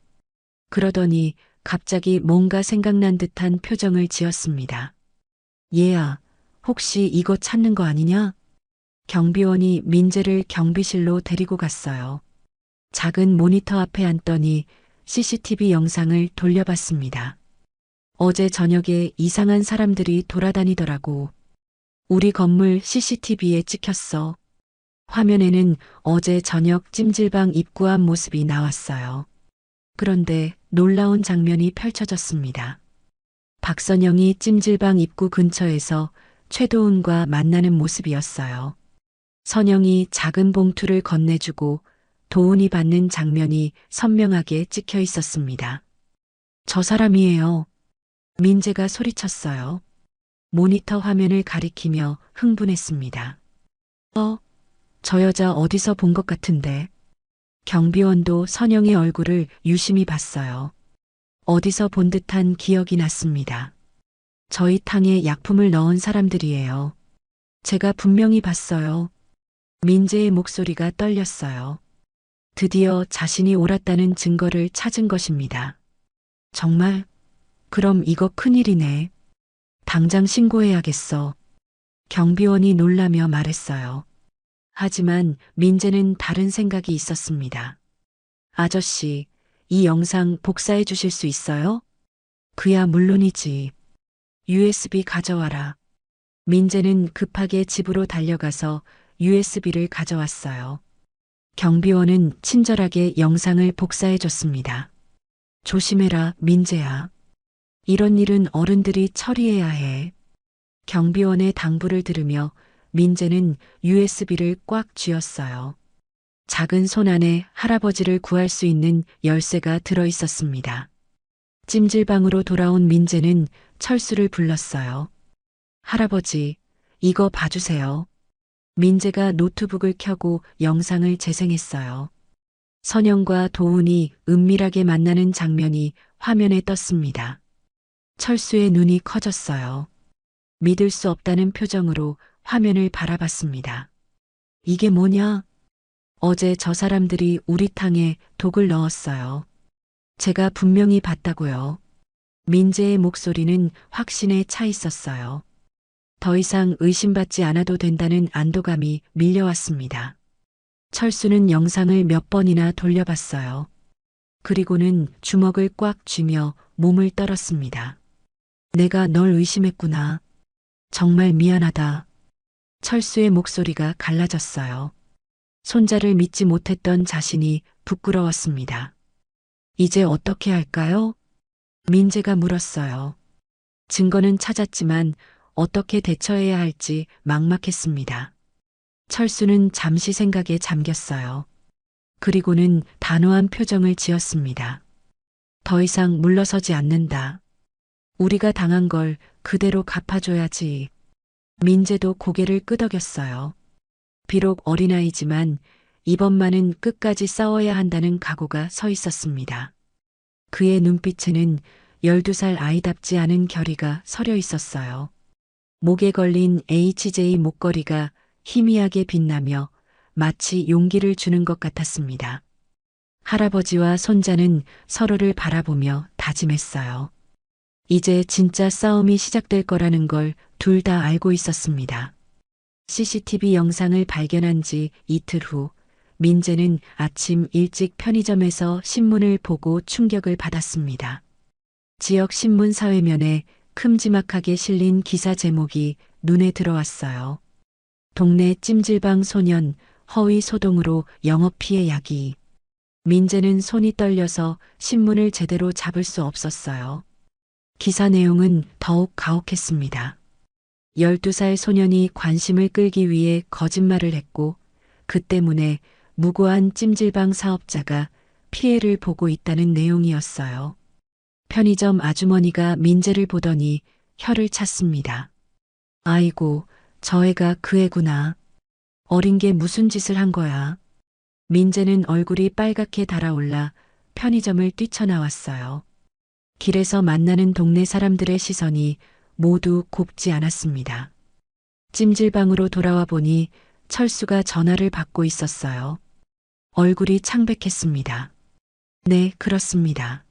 그러더니 갑자기 뭔가 생각난 듯한 표정을 지었습니다. 얘야, 혹시 이거 찾는 거 아니냐? 경비원이 민재를 경비실로 데리고 갔어요. 작은 모니터 앞에 앉더니 CCTV 영상을 돌려봤습니다. 어제 저녁에 이상한 사람들이 돌아다니더라고. 우리 건물 CCTV에 찍혔어. 화면에는 어제 저녁 찜질방 입구 앞 모습이 나왔어요. 그런데 놀라운 장면이 펼쳐졌습니다. 박선영이 찜질방 입구 근처에서 최도훈과 만나는 모습이었어요. 선영이 작은 봉투를 건네주고 도훈이 받는 장면이 선명하게 찍혀 있었습니다. 저 사람이에요. 민재가 소리쳤어요. 모니터 화면을 가리키며 흥분했습니다. 저 여자 어디서 본 것 같은데. 경비원도 선영의 얼굴을 유심히 봤어요. 어디서 본 듯한 기억이 났습니다. 저희 탕에 약품을 넣은 사람들이에요. 제가 분명히 봤어요. 민재의 목소리가 떨렸어요. 드디어 자신이 옳았다는 증거를 찾은 것입니다. 정말? 그럼 이거 큰일이네. 당장 신고해야겠어. 경비원이 놀라며 말했어요. 하지만 민재는 다른 생각이 있었습니다. 아저씨, 이 영상 복사해 주실 수 있어요? 그야 물론이지. USB 가져와라. 민재는 급하게 집으로 달려가서 USB를 가져왔어요. 경비원은 친절하게 영상을 복사해 줬습니다. 조심해라, 민재야. 이런 일은 어른들이 처리해야 해. 경비원의 당부를 들으며 민재는 USB를 꽉 쥐었어요. 작은 손 안에 할아버지를 구할 수 있는 열쇠가 들어 있었습니다. 찜질방으로 돌아온 민재는 철수를 불렀어요. 할아버지, 이거 봐주세요. 민재가 노트북을 켜고 영상을 재생했어요. 선영과 도훈이 은밀하게 만나는 장면이 화면에 떴습니다. 철수의 눈이 커졌어요. 믿을 수 없다는 표정으로 화면을 바라봤습니다. 이게 뭐냐? 어제 저 사람들이 우리 탕에 독을 넣었어요. 제가 분명히 봤다고요. 민재의 목소리는 확신에 차 있었어요. 더 이상 의심받지 않아도 된다는 안도감이 밀려왔습니다. 철수는 영상을 몇 번이나 돌려봤어요. 그리고는 주먹을 꽉 쥐며 몸을 떨었습니다. 내가 널 의심했구나. 정말 미안하다. 철수의 목소리가 갈라졌어요. 손자를 믿지 못했던 자신이 부끄러웠습니다. 이제 어떻게 할까요? 민재가 물었어요. 증거는 찾았지만 어떻게 대처해야 할지 막막했습니다. 철수는 잠시 생각에 잠겼어요. 그리고는 단호한 표정을 지었습니다. 더 이상 물러서지 않는다. 우리가 당한 걸 그대로 갚아줘야지. 민재도 고개를 끄덕였어요. 비록 어린아이지만 이번만은 끝까지 싸워야 한다는 각오가 서 있었습니다. 그의 눈빛에는 12살 아이답지 않은 결의가 서려 있었어요. 목에 걸린 HJ 목걸이가 희미하게 빛나며 마치 용기를 주는 것 같았습니다. 할아버지와 손자는 서로를 바라보며 다짐했어요. 이제 진짜 싸움이 시작될 거라는 걸 둘 다 알고 있었습니다. CCTV 영상을 발견한 지 이틀 후, 민재는 아침 일찍 편의점에서 신문을 보고 충격을 받았습니다. 지역 신문 사회면에 큼지막하게 실린 기사 제목이 눈에 들어왔어요. 동네 찜질방 소년 허위 소동으로 영업 피해 야기. 민재는 손이 떨려서 신문을 제대로 잡을 수 없었어요. 기사 내용은 더욱 가혹했습니다. 12살 소년이 관심을 끌기 위해 거짓말을 했고 그 때문에 무고한 찜질방 사업자가 피해를 보고 있다는 내용이었어요. 편의점 아주머니가 민재를 보더니 혀를 찼습니다. 아이고, 저 애가 그 애구나. 어린 게 무슨 짓을 한 거야. 민재는 얼굴이 빨갛게 달아올라 편의점을 뛰쳐나왔어요. 길에서 만나는 동네 사람들의 시선이 모두 곱지 않았습니다. 찜질방으로 돌아와 보니 철수가 전화를 받고 있었어요. 얼굴이 창백했습니다. 네, 그렇습니다.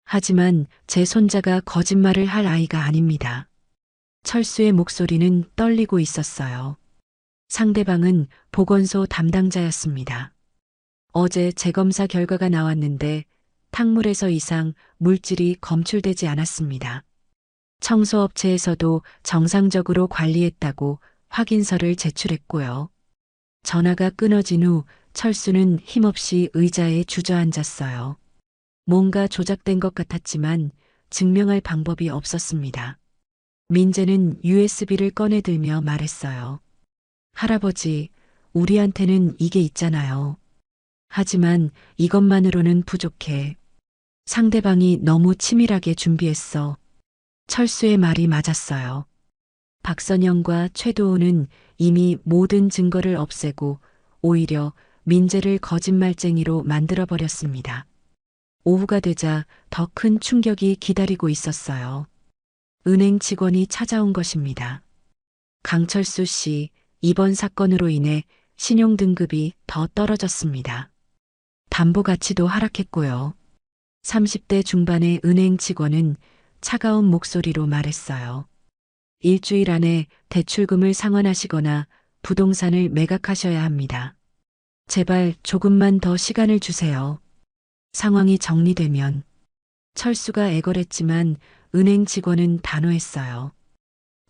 하지만 제 손자가 거짓말을 할 아이가 아닙니다. 철수의 목소리는 떨리고 있었어요. 상대방은 보건소 담당자였습니다. 어제 재검사 결과가 나왔는데 탕물에서 이상 물질이 검출되지 않았습니다. 청소업체에서도 정상적으로 관리했다고 확인서를 제출했고요. 전화가 끊어진 후 철수는 힘없이 의자에 주저앉았어요. 뭔가 조작된 것 같았지만 증명할 방법이 없었습니다. 민재는 USB를 꺼내들며 말했어요. 할아버지, 우리한테는 이게 있잖아요. 하지만 이것만으로는 부족해. 상대방이 너무 치밀하게 준비했어. 철수의 말이 맞았어요. 박선영과 최도우는 이미 모든 증거를 없애고 오히려 민재를 거짓말쟁이로 만들어버렸습니다. 오후가 되자 더 큰 충격이 기다리고 있었어요. 은행 직원이 찾아온 것입니다. 강철수 씨, 이번 사건으로 인해 신용 등급이 더 떨어졌습니다. 담보 가치도 하락했고요. 30대 중반의 은행 직원은 차가운 목소리로 말했어요. 일주일 안에 대출금을 상환하시거나 부동산을 매각하셔야 합니다. 제발 조금만 더 시간을 주세요. 상황이 정리되면. 철수가 애걸했지만 은행 직원은 단호했어요.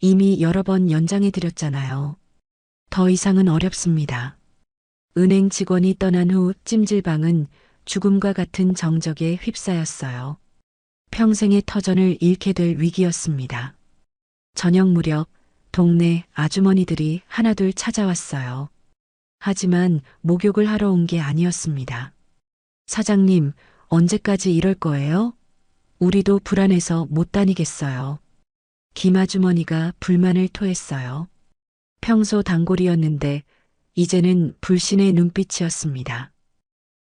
이미 여러 번 연장해 드렸잖아요. 더 이상은 어렵습니다. 은행 직원이 떠난 후 찜질방은 죽음과 같은 정적에 휩싸였어요. 평생의 터전을 잃게 될 위기였습니다. 저녁 무렵 동네 아주머니들이 하나둘 찾아왔어요. 하지만 목욕을 하러 온 게 아니었습니다. 사장님, 언제까지 이럴 거예요? 우리도 불안해서 못 다니겠어요. 김 아주머니가 불만을 토했어요. 평소 단골이었는데 이제는 불신의 눈빛이었습니다.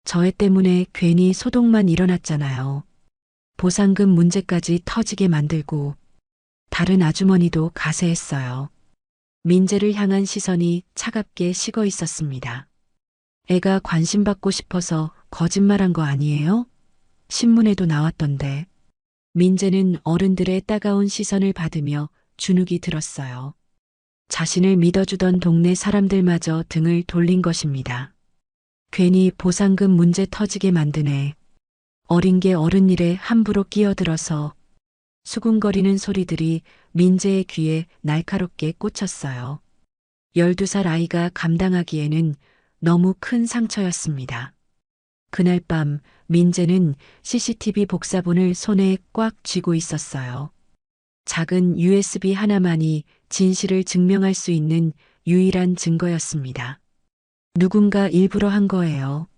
저 애 때문에 괜히 소동만 일어났잖아요. 보상금 문제까지 터지게 만들고 다른 아주머니도 가세했어요. 민재를 향한 시선이 차갑게 식어 있었습니다. 애가 관심받고 싶어서 거짓말한 거 아니에요? 신문에도 나왔던데. 민재는 어른들의 따가운 시선을 받으며 주눅이 들었어요. 자신을 믿어주던 동네 사람들마저 등을 돌린 것입니다. 괜히 보상금 문제 터지게 만든 애. 어린 게 어른 일에 함부로 끼어들어서 수군거리는 소리들이 민재의 귀에 날카롭게 꽂혔어요. 12살 아이가 감당하기에는 너무 큰 상처였습니다. 그날 밤 민재는 CCTV 복사본을 손에 꽉 쥐고 있었어요. 작은 USB 하나만이 진실을 증명할 수 있는 유일한 증거였습니다. 누군가 일부러 한 거예요.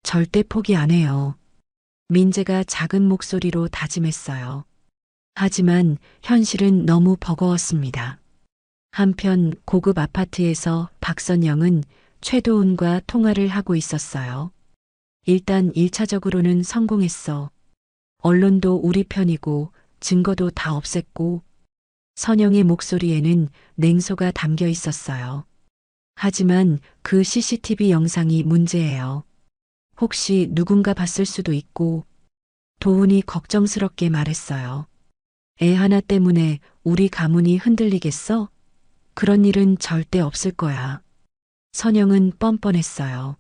절대 포기 안 해요. 민재가 작은 목소리로 다짐했어요. 하지만 현실은 너무 버거웠습니다. 한편 고급 아파트에서 박선영은 최도훈과 통화를 하고 있었어요. 일단 1차적으로는 성공했어. 언론도 우리 편이고 증거도 다 없앴고. 선영의 목소리에는 냉소가 담겨 있었어요. 하지만 그 CCTV 영상이 문제예요. 혹시 누군가 봤을 수도 있고. 도훈이 걱정스럽게 말했어요. 애 하나 때문에 우리 가문이 흔들리겠어? 그런 일은 절대 없을 거야. 선영은 뻔뻔했어요.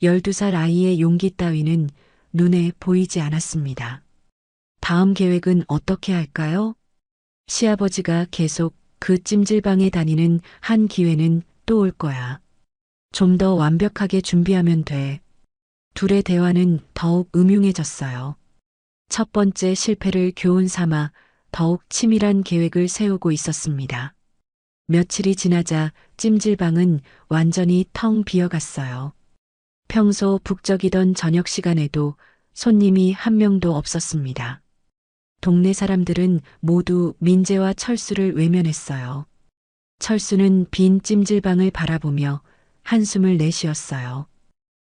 12살 아이의 용기 따위는 눈에 보이지 않았습니다. 다음 계획은 어떻게 할까요? 시아버지가 계속 그 찜질방에 다니는 한 기회는 또 올 거야. 좀 더 완벽하게 준비하면 돼. 둘의 대화는 더욱 음흉해졌어요. 첫 번째 실패를 교훈 삼아 더욱 치밀한 계획을 세우고 있었습니다. 며칠이 지나자 찜질방은 완전히 텅 비어갔어요. 평소 북적이던 저녁 시간에도 손님이 한 명도 없었습니다. 동네 사람들은 모두 민재와 철수를 외면했어요. 철수는 빈 찜질방을 바라보며 한숨을 내쉬었어요.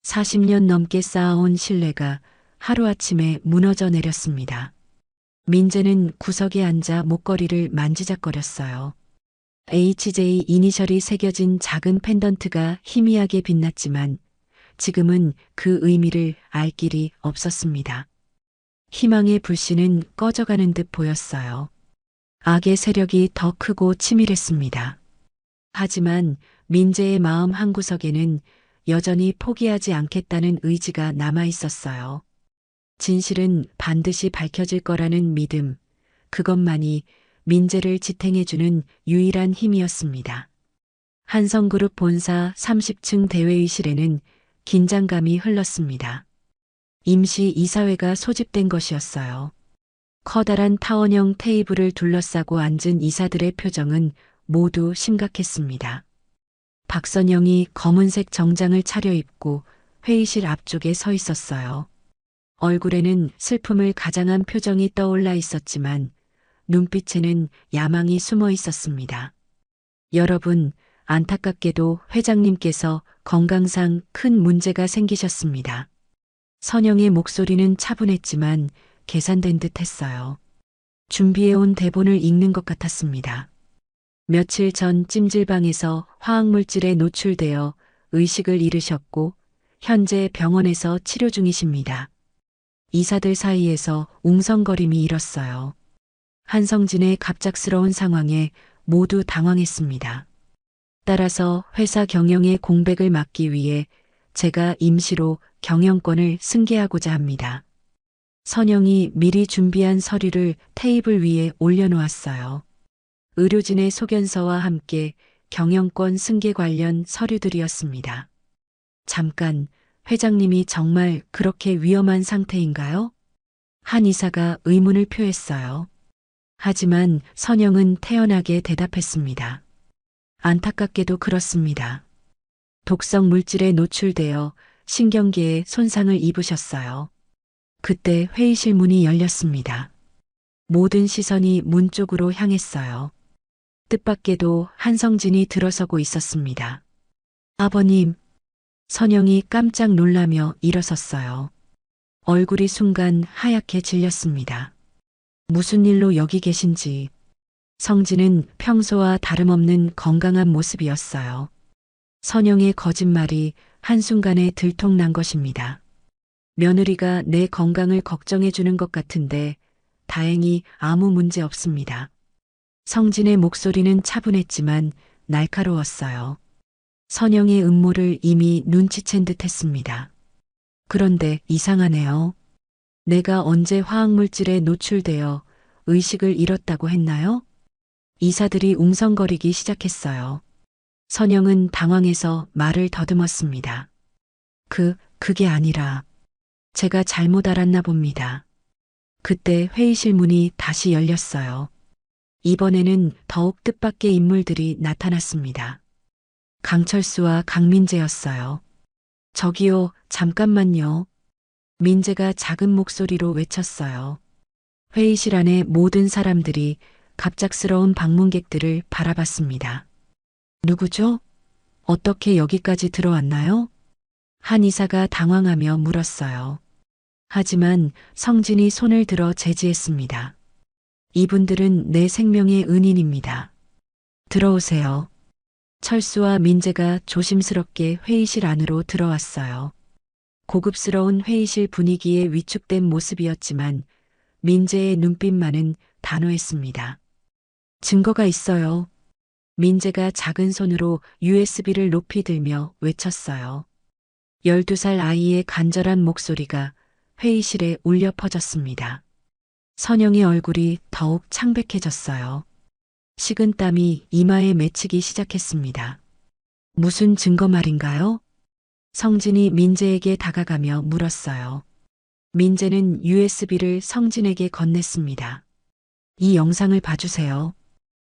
40년 넘게 쌓아온 신뢰가 하루아침에 무너져 내렸습니다. 민재는 구석에 앉아 목걸이를 만지작거렸어요. HJ 이니셜이 새겨진 작은 펜던트가 희미하게 빛났지만 지금은 그 의미를 알 길이 없었습니다. 희망의 불씨는 꺼져가는 듯 보였어요. 악의 세력이 더 크고 치밀했습니다. 하지만 민재의 마음 한구석에는 여전히 포기하지 않겠다는 의지가 남아 있었어요. 진실은 반드시 밝혀질 거라는 믿음, 그것만이 민재를 지탱해주는 유일한 힘이었습니다. 한성그룹 본사 30층 대회의실에는 긴장감이 흘렀습니다. 임시 이사회가 소집된 것이었어요. 커다란 타원형 테이블을 둘러싸고 앉은 이사들의 표정은 모두 심각했습니다. 박선영이 검은색 정장을 차려입고 회의실 앞쪽에 서 있었어요. 얼굴에는 슬픔을 가장한 표정이 떠올라 있었지만 눈빛에는 야망이 숨어 있었습니다. 여러분, 안타깝게도 회장님께서 건강상 큰 문제가 생기셨습니다. 선영의 목소리는 차분했지만 계산된 듯 했어요. 준비해온 대본을 읽는 것 같았습니다. 며칠 전 찜질방에서 화학물질에 노출되어 의식을 잃으셨고 현재 병원에서 치료 중이십니다. 이사들 사이에서 웅성거림이 일었어요. 한성진의 갑작스러운 상황에 모두 당황했습니다. 따라서 회사 경영의 공백을 막기 위해 제가 임시로 경영권을 승계하고자 합니다. 선영이 미리 준비한 서류를 테이블 위에 올려놓았어요. 의료진의 소견서와 함께 경영권 승계 관련 서류들이었습니다. 잠깐, 회장님이 정말 그렇게 위험한 상태인가요? 한 이사가 의문을 표했어요. 하지만 선영은 태연하게 대답했습니다. 안타깝게도 그렇습니다. 독성 물질에 노출되어 신경계에 손상을 입으셨어요. 그때 회의실 문이 열렸습니다. 모든 시선이 문 쪽으로 향했어요. 뜻밖에도 한성진이 들어서고 있었습니다. 아버님, 선영이 깜짝 놀라며 일어섰어요. 얼굴이 순간 하얗게 질렸습니다. 무슨 일로 여기 계신지. 성진은 평소와 다름없는 건강한 모습이었어요. 선영의 거짓말이 한순간에 들통난 것입니다. 며느리가 내 건강을 걱정해 주는 것 같은데 다행히 아무 문제 없습니다. 성진의 목소리는 차분했지만 날카로웠어요. 선영의 음모를 이미 눈치챈 듯 했습니다. 그런데 이상하네요. 내가 언제 화학물질에 노출되어 의식을 잃었다고 했나요? 이사들이 웅성거리기 시작했어요. 선영은 당황해서 말을 더듬었습니다. 그게 아니라 제가 잘못 알았나 봅니다. 그때 회의실 문이 다시 열렸어요. 이번에는 더욱 뜻밖의 인물들이 나타났습니다. 강철수와 강민재였어요. 저기요, 잠깐만요. 민재가 작은 목소리로 외쳤어요. 회의실 안의 모든 사람들이 갑작스러운 방문객들을 바라봤습니다. 누구죠? 어떻게 여기까지 들어왔나요? 한 이사가 당황하며 물었어요. 하지만 성진이 손을 들어 제지했습니다. 이분들은 내 생명의 은인입니다. 들어오세요. 철수와 민재가 조심스럽게 회의실 안으로 들어왔어요. 고급스러운 회의실 분위기에 위축된 모습이었지만 민재의 눈빛만은 단호했습니다. 증거가 있어요. 민재가 작은 손으로 USB를 높이 들며 외쳤어요. 12살 아이의 간절한 목소리가 회의실에 울려 퍼졌습니다. 선영의 얼굴이 더욱 창백해졌어요. 식은땀이 이마에 맺히기 시작했습니다. 무슨 증거 말인가요? 성진이 민재에게 다가가며 물었어요. 민재는 USB를 성진에게 건넸습니다. 이 영상을 봐주세요.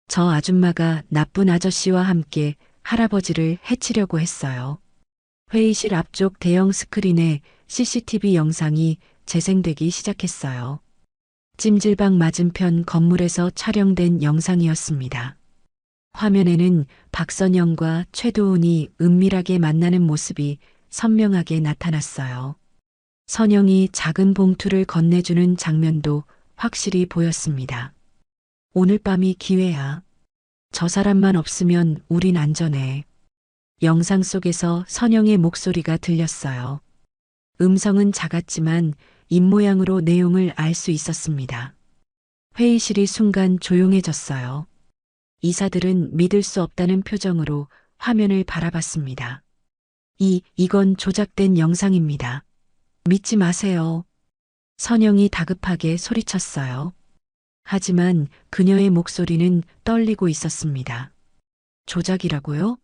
저 아줌마가 나쁜 아저씨와 함께 할아버지를 해치려고 했어요. 회의실 앞쪽 대형 스크린에 CCTV 영상이 재생되기 시작했어요. 찜질방 맞은편 건물에서 촬영된 영상이었습니다. 화면에는 박선영과 최도훈이 은밀하게 만나는 모습이 선명하게 나타났어요. 선영이 작은 봉투를 건네주는 장면도 확실히 보였습니다. 오늘 밤이 기회야. 저 사람만 없으면 우린 안전해. 영상 속에서 선영의 목소리가 들렸어요. 음성은 작았지만 입모양으로 내용을 알 수 있었습니다. 회의실이 순간 조용해졌어요. 이사들은 믿을 수 없다는 표정으로 화면을 바라봤습니다. 이건 조작된 영상입니다. 믿지 마세요. 선영이 다급하게 소리쳤어요. 하지만 그녀의 목소리는 떨리고 있었습니다. 조작이라고요?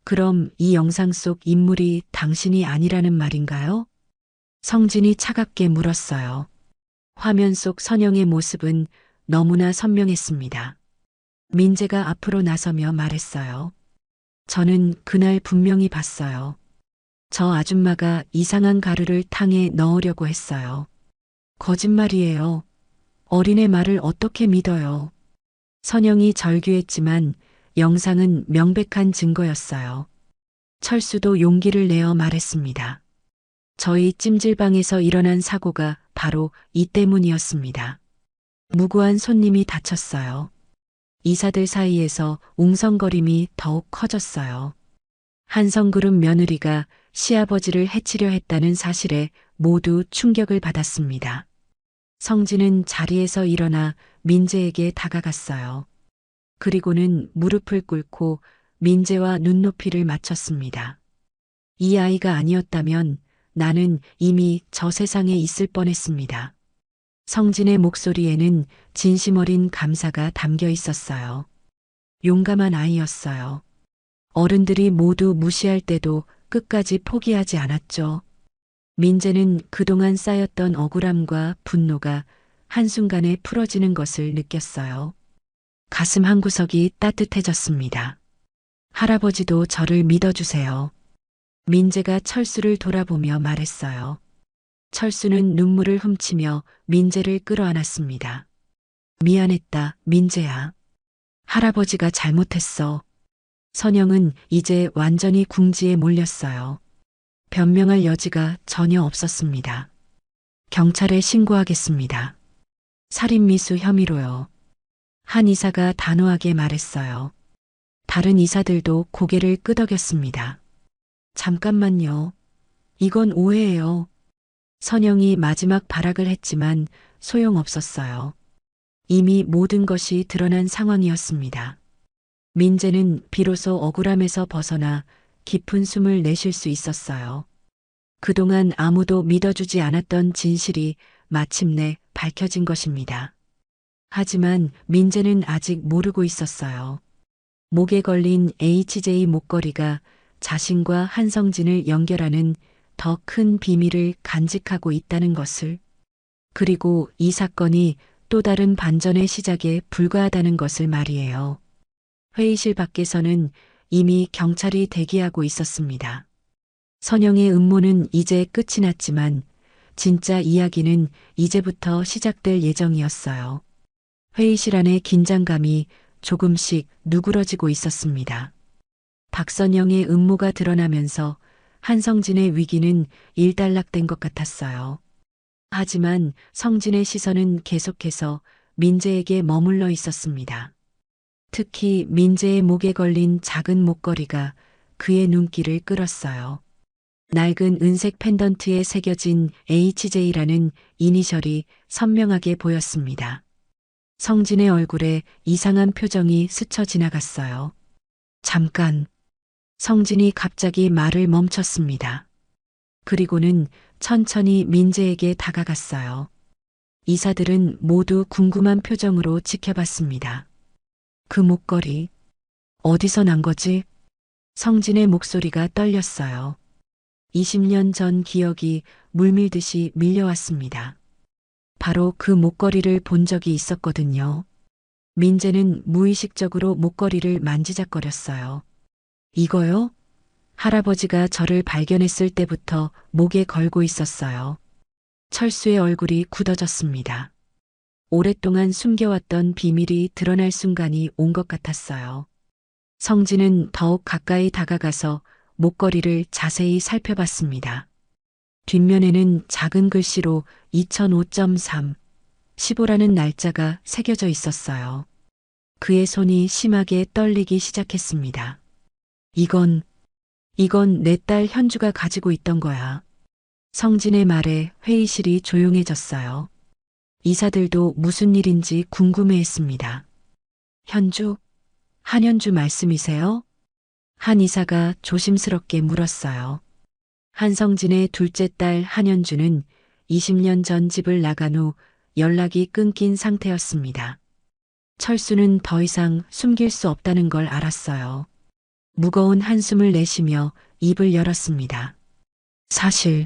그럼 이 영상 속 인물이 당신이 아니라는 말인가요? 성진이 차갑게 물었어요. 화면 속 선영의 모습은 너무나 선명했습니다. 민재가 앞으로 나서며 말했어요. 저는 그날 분명히 봤어요. 저 아줌마가 이상한 가루를 탕에 넣으려고 했어요. 거짓말이에요. 어린애 말을 어떻게 믿어요? 선영이 절규했지만 영상은 명백한 증거였어요. 철수도 용기를 내어 말했습니다. 저희 찜질방에서 일어난 사고가 바로 이 때문이었습니다. 무고한 손님이 다쳤어요. 이사들 사이에서 웅성거림이 더욱 커졌어요. 한성그룹 며느리가 시아버지를 해치려 했다는 사실에 모두 충격을 받았습니다. 성진은 자리에서 일어나 민재에게 다가갔어요. 그리고는 무릎을 꿇고 민재와 눈높이를 맞췄습니다. 이 아이가 아니었다면 나는 이미 저 세상에 있을 뻔했습니다. 성진의 목소리에는 진심 어린 감사가 담겨 있었어요. 용감한 아이였어요. 어른들이 모두 무시할 때도 끝까지 포기하지 않았죠. 민재는 그동안 쌓였던 억울함과 분노가 한순간에 풀어지는 것을 느꼈어요. 가슴 한구석이 따뜻해졌습니다. 할아버지도 저를 믿어주세요. 민재가 철수를 돌아보며 말했어요. 철수는 눈물을 훔치며 민재를 끌어안았습니다. 미안했다, 민재야. 할아버지가 잘못했어. 선영은 이제 완전히 궁지에 몰렸어요. 변명할 여지가 전혀 없었습니다. 경찰에 신고하겠습니다. 살인미수 혐의로요. 한 이사가 단호하게 말했어요. 다른 이사들도 고개를 끄덕였습니다. 잠깐만요. 이건 오해예요. 선영이 마지막 발악을 했지만 소용없었어요. 이미 모든 것이 드러난 상황이었습니다. 민재는 비로소 억울함에서 벗어나 깊은 숨을 내쉴 수 있었어요. 그동안 아무도 믿어주지 않았던 진실이 마침내 밝혀진 것입니다. 하지만 민재는 아직 모르고 있었어요. 목에 걸린 HJ 목걸이가 자신과 한성진을 연결하는 더 큰 비밀을 간직하고 있다는 것을, 그리고 이 사건이 또 다른 반전의 시작에 불과하다는 것을 말이에요. 회의실 밖에서는 이미 경찰이 대기하고 있었습니다. 선영의 음모는 이제 끝이 났지만 진짜 이야기는 이제부터 시작될 예정이었어요. 회의실 안의 긴장감이 조금씩 누그러지고 있었습니다. 박선영의 음모가 드러나면서 한성진의 위기는 일단락된 것 같았어요. 하지만 성진의 시선은 계속해서 민재에게 머물러 있었습니다. 특히 민재의 목에 걸린 작은 목걸이가 그의 눈길을 끌었어요. 낡은 은색 펜던트에 새겨진 HJ라는 이니셜이 선명하게 보였습니다. 성진의 얼굴에 이상한 표정이 스쳐 지나갔어요. 잠깐. 성진이 갑자기 말을 멈췄습니다. 그리고는 천천히 민재에게 다가갔어요. 이사들은 모두 궁금한 표정으로 지켜봤습니다. 그 목걸이, 어디서 난 거지? 성진의 목소리가 떨렸어요. 20년 전 기억이 물밀듯이 밀려왔습니다. 바로 그 목걸이를 본 적이 있었거든요. 민재는 무의식적으로 목걸이를 만지작거렸어요. 이거요? 할아버지가 저를 발견했을 때부터 목에 걸고 있었어요. 철수의 얼굴이 굳어졌습니다. 오랫동안 숨겨왔던 비밀이 드러날 순간이 온 것 같았어요. 성진은 더욱 가까이 다가가서 목걸이를 자세히 살펴봤습니다. 뒷면에는 작은 글씨로 2005.3, 15라는 날짜가 새겨져 있었어요. 그의 손이 심하게 떨리기 시작했습니다. 이건 내 딸 현주가 가지고 있던 거야. 성진의 말에 회의실이 조용해졌어요. 이사들도 무슨 일인지 궁금해했습니다. 현주? 한현주 말씀이세요? 한 이사가 조심스럽게 물었어요. 한성진의 둘째 딸 한현주는 20년 전 집을 나간 후 연락이 끊긴 상태였습니다. 철수는 더 이상 숨길 수 없다는 걸 알았어요. 무거운 한숨을 내쉬며 입을 열었습니다. 사실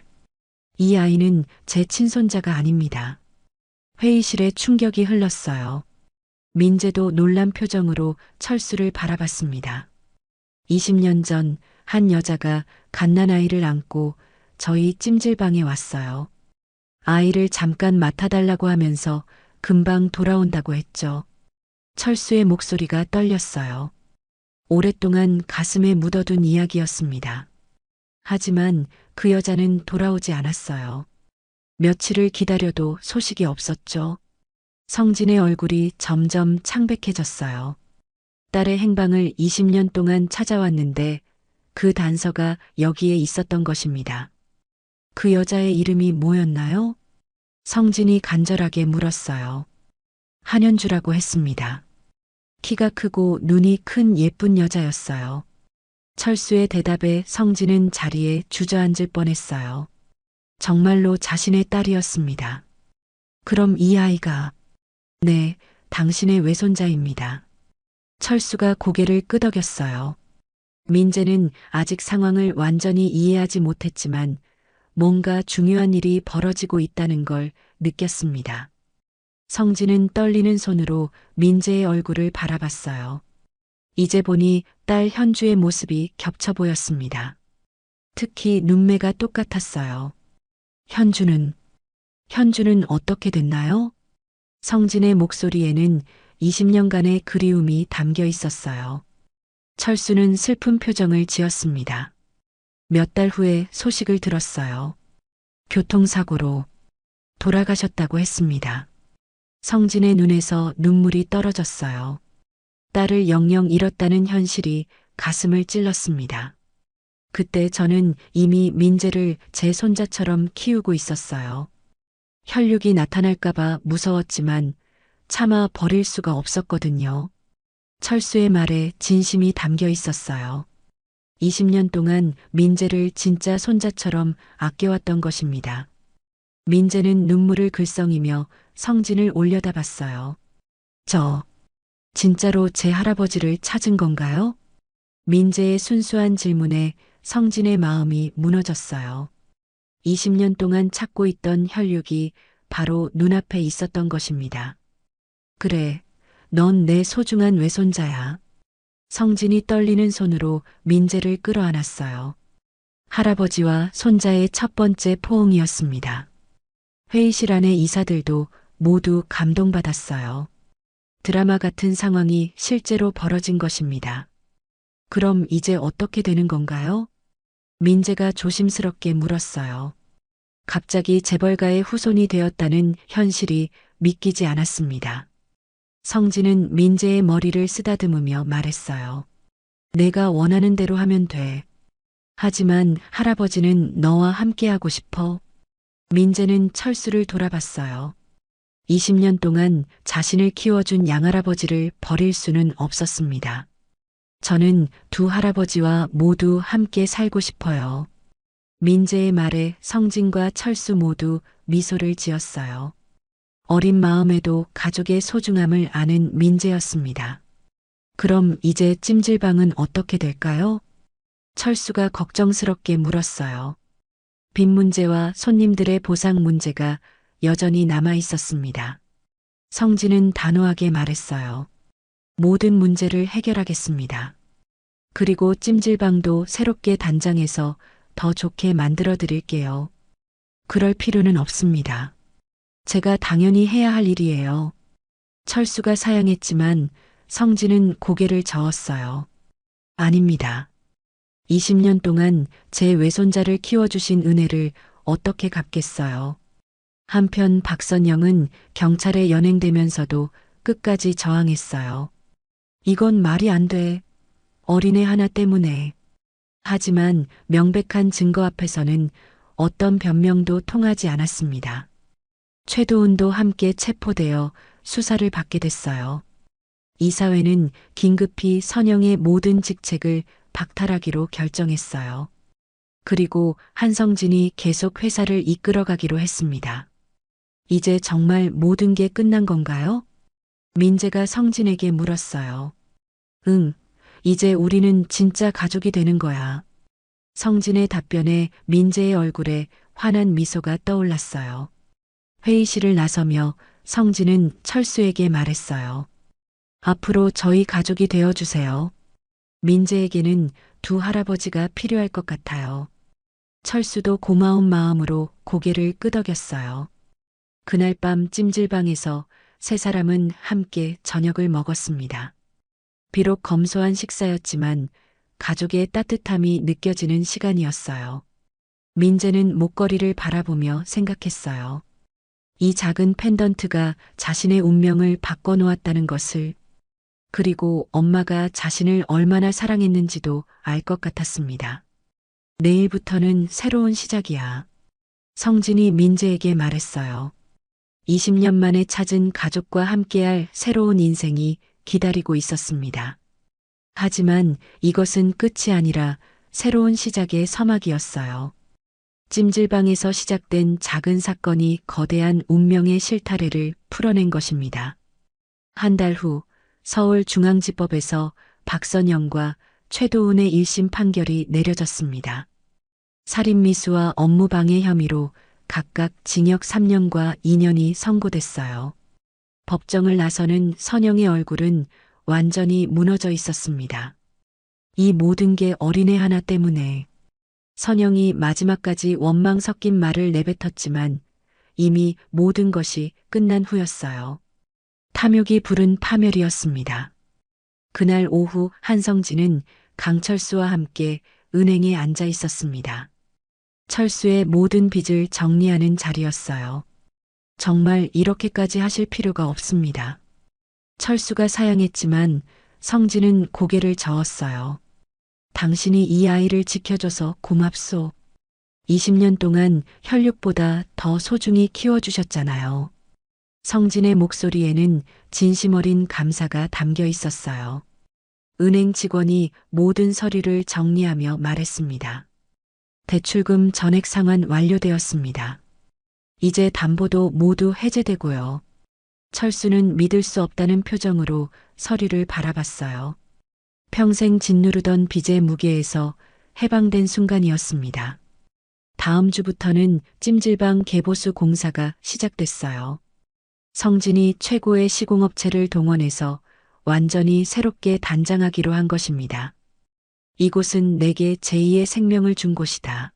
이 아이는 제 친손자가 아닙니다. 회의실에 충격이 흘렀어요. 민재도 놀란 표정으로 철수를 바라봤습니다. 20년 전 한 여자가 갓난아이를 안고 저희 찜질방에 왔어요. 아이를 잠깐 맡아달라고 하면서 금방 돌아온다고 했죠. 철수의 목소리가 떨렸어요. 오랫동안 가슴에 묻어둔 이야기였습니다. 하지만 그 여자는 돌아오지 않았어요. 며칠을 기다려도 소식이 없었죠. 성진의 얼굴이 점점 창백해졌어요. 딸의 행방을 20년 동안 찾아왔는데 그 단서가 여기에 있었던 것입니다. 그 여자의 이름이 뭐였나요? 성진이 간절하게 물었어요. 한현주라고 했습니다. 키가 크고 눈이 큰 예쁜 여자였어요. 철수의 대답에 성진은 자리에 주저앉을 뻔했어요. 정말로 자신의 딸이었습니다. 그럼 이 아이가, 네, 당신의 외손자입니다. 철수가 고개를 끄덕였어요. 민재는 아직 상황을 완전히 이해하지 못했지만 뭔가 중요한 일이 벌어지고 있다는 걸 느꼈습니다. 성진은 떨리는 손으로 민재의 얼굴을 바라봤어요. 이제 보니 딸 현주의 모습이 겹쳐 보였습니다. 특히 눈매가 똑같았어요. 현주는 어떻게 됐나요? 성진의 목소리에는 20년간의 그리움이 담겨 있었어요. 철수는 슬픈 표정을 지었습니다. 몇 달 후에 소식을 들었어요. 교통사고로 돌아가셨다고 했습니다. 성진의 눈에서 눈물이 떨어졌어요. 딸을 영영 잃었다는 현실이 가슴을 찔렀습니다. 그때 저는 이미 민재를 제 손자처럼 키우고 있었어요. 혈육이 나타날까봐 무서웠지만 차마 버릴 수가 없었거든요. 철수의 말에 진심이 담겨 있었어요. 20년 동안 민재를 진짜 손자처럼 아껴왔던 것입니다. 민재는 눈물을 글썽이며 성진을 올려다봤어요. 저, 진짜로 제 할아버지를 찾은 건가요? 민재의 순수한 질문에 성진의 마음이 무너졌어요. 20년 동안 찾고 있던 혈육이 바로 눈앞에 있었던 것입니다. 그래, 넌 내 소중한 외손자야. 성진이 떨리는 손으로 민재를 끌어안았어요. 할아버지와 손자의 첫 번째 포옹이었습니다. 회의실 안의 이사들도 모두 감동받았어요. 드라마 같은 상황이 실제로 벌어진 것입니다. 그럼 이제 어떻게 되는 건가요? 민재가 조심스럽게 물었어요. 갑자기 재벌가의 후손이 되었다는 현실이 믿기지 않았습니다. 성진은 민재의 머리를 쓰다듬으며 말했어요. 내가 원하는 대로 하면 돼. 하지만 할아버지는 너와 함께하고 싶어. 민재는 철수를 돌아봤어요. 20년 동안 자신을 키워준 양할아버지를 버릴 수는 없었습니다. 저는 두 할아버지와 모두 함께 살고 싶어요. 민재의 말에 성진과 철수 모두 미소를 지었어요. 어린 마음에도 가족의 소중함을 아는 민재였습니다. 그럼 이제 찜질방은 어떻게 될까요? 철수가 걱정스럽게 물었어요. 빚 문제와 손님들의 보상 문제가 여전히 남아 있었습니다. 성진은 단호하게 말했어요. 모든 문제를 해결하겠습니다. 그리고 찜질방도 새롭게 단장해서 더 좋게 만들어 드릴게요. 그럴 필요는 없습니다. 제가 당연히 해야 할 일이에요. 철수가 사양했지만 성진은 고개를 저었어요. 아닙니다. 20년 동안 제 외손자를 키워주신 은혜를 어떻게 갚겠어요. 한편 박선영은 경찰에 연행되면서도 끝까지 저항했어요. 이건 말이 안 돼. 어린애 하나 때문에. 하지만 명백한 증거 앞에서는 어떤 변명도 통하지 않았습니다. 최도훈도 함께 체포되어 수사를 받게 됐어요. 이사회는 긴급히 선영의 모든 직책을 박탈하기로 결정했어요. 그리고 한성진이 계속 회사를 이끌어가기로 했습니다. 이제 정말 모든 게 끝난 건가요? 민재가 성진에게 물었어요. 응, 이제 우리는 진짜 가족이 되는 거야. 성진의 답변에 민재의 얼굴에 환한 미소가 떠올랐어요. 회의실을 나서며 성진은 철수에게 말했어요. 앞으로 저희 가족이 되어주세요. 민재에게는 두 할아버지가 필요할 것 같아요. 철수도 고마운 마음으로 고개를 끄덕였어요. 그날 밤 찜질방에서 세 사람은 함께 저녁을 먹었습니다. 비록 검소한 식사였지만 가족의 따뜻함이 느껴지는 시간이었어요. 민재는 목걸이를 바라보며 생각했어요. 이 작은 펜던트가 자신의 운명을 바꿔놓았다는 것을, 그리고 엄마가 자신을 얼마나 사랑했는지도 알 것 같았습니다. 내일부터는 새로운 시작이야. 성진이 민재에게 말했어요. 20년 만에 찾은 가족과 함께할 새로운 인생이 기다리고 있었습니다. 하지만 이것은 끝이 아니라 새로운 시작의 서막이었어요. 찜질방에서 시작된 작은 사건이 거대한 운명의 실타래를 풀어낸 것입니다. 한 달 후 서울중앙지법에서 박선영과 최도훈의 1심 판결이 내려졌습니다. 살인미수와 업무방해 혐의로 각각 징역 3년과 2년이 선고됐어요. 법정을 나서는 선영의 얼굴은 완전히 무너져 있었습니다. 이 모든 게 어린애 하나 때문에. 선영이 마지막까지 원망 섞인 말을 내뱉었지만 이미 모든 것이 끝난 후였어요. 탐욕이 부른 파멸이었습니다. 그날 오후 한성진은 강철수와 함께 은행에 앉아 있었습니다. 철수의 모든 빚을 정리하는 자리였어요. 정말 이렇게까지 하실 필요가 없습니다. 철수가 사양했지만 성진은 고개를 저었어요. 당신이 이 아이를 지켜줘서 고맙소. 20년 동안 혈육보다 더 소중히 키워주셨잖아요. 성진의 목소리에는 진심 어린 감사가 담겨 있었어요. 은행 직원이 모든 서류를 정리하며 말했습니다. 대출금 전액 상환 완료되었습니다. 이제 담보도 모두 해제되고요. 철수는 믿을 수 없다는 표정으로 서류를 바라봤어요. 평생 짓누르던 빚의 무게에서 해방된 순간이었습니다. 다음 주부터는 찜질방 개보수 공사가 시작됐어요. 성진이 최고의 시공업체를 동원해서 완전히 새롭게 단장하기로 한 것입니다. 이곳은 내게 제2의 생명을 준 곳이다.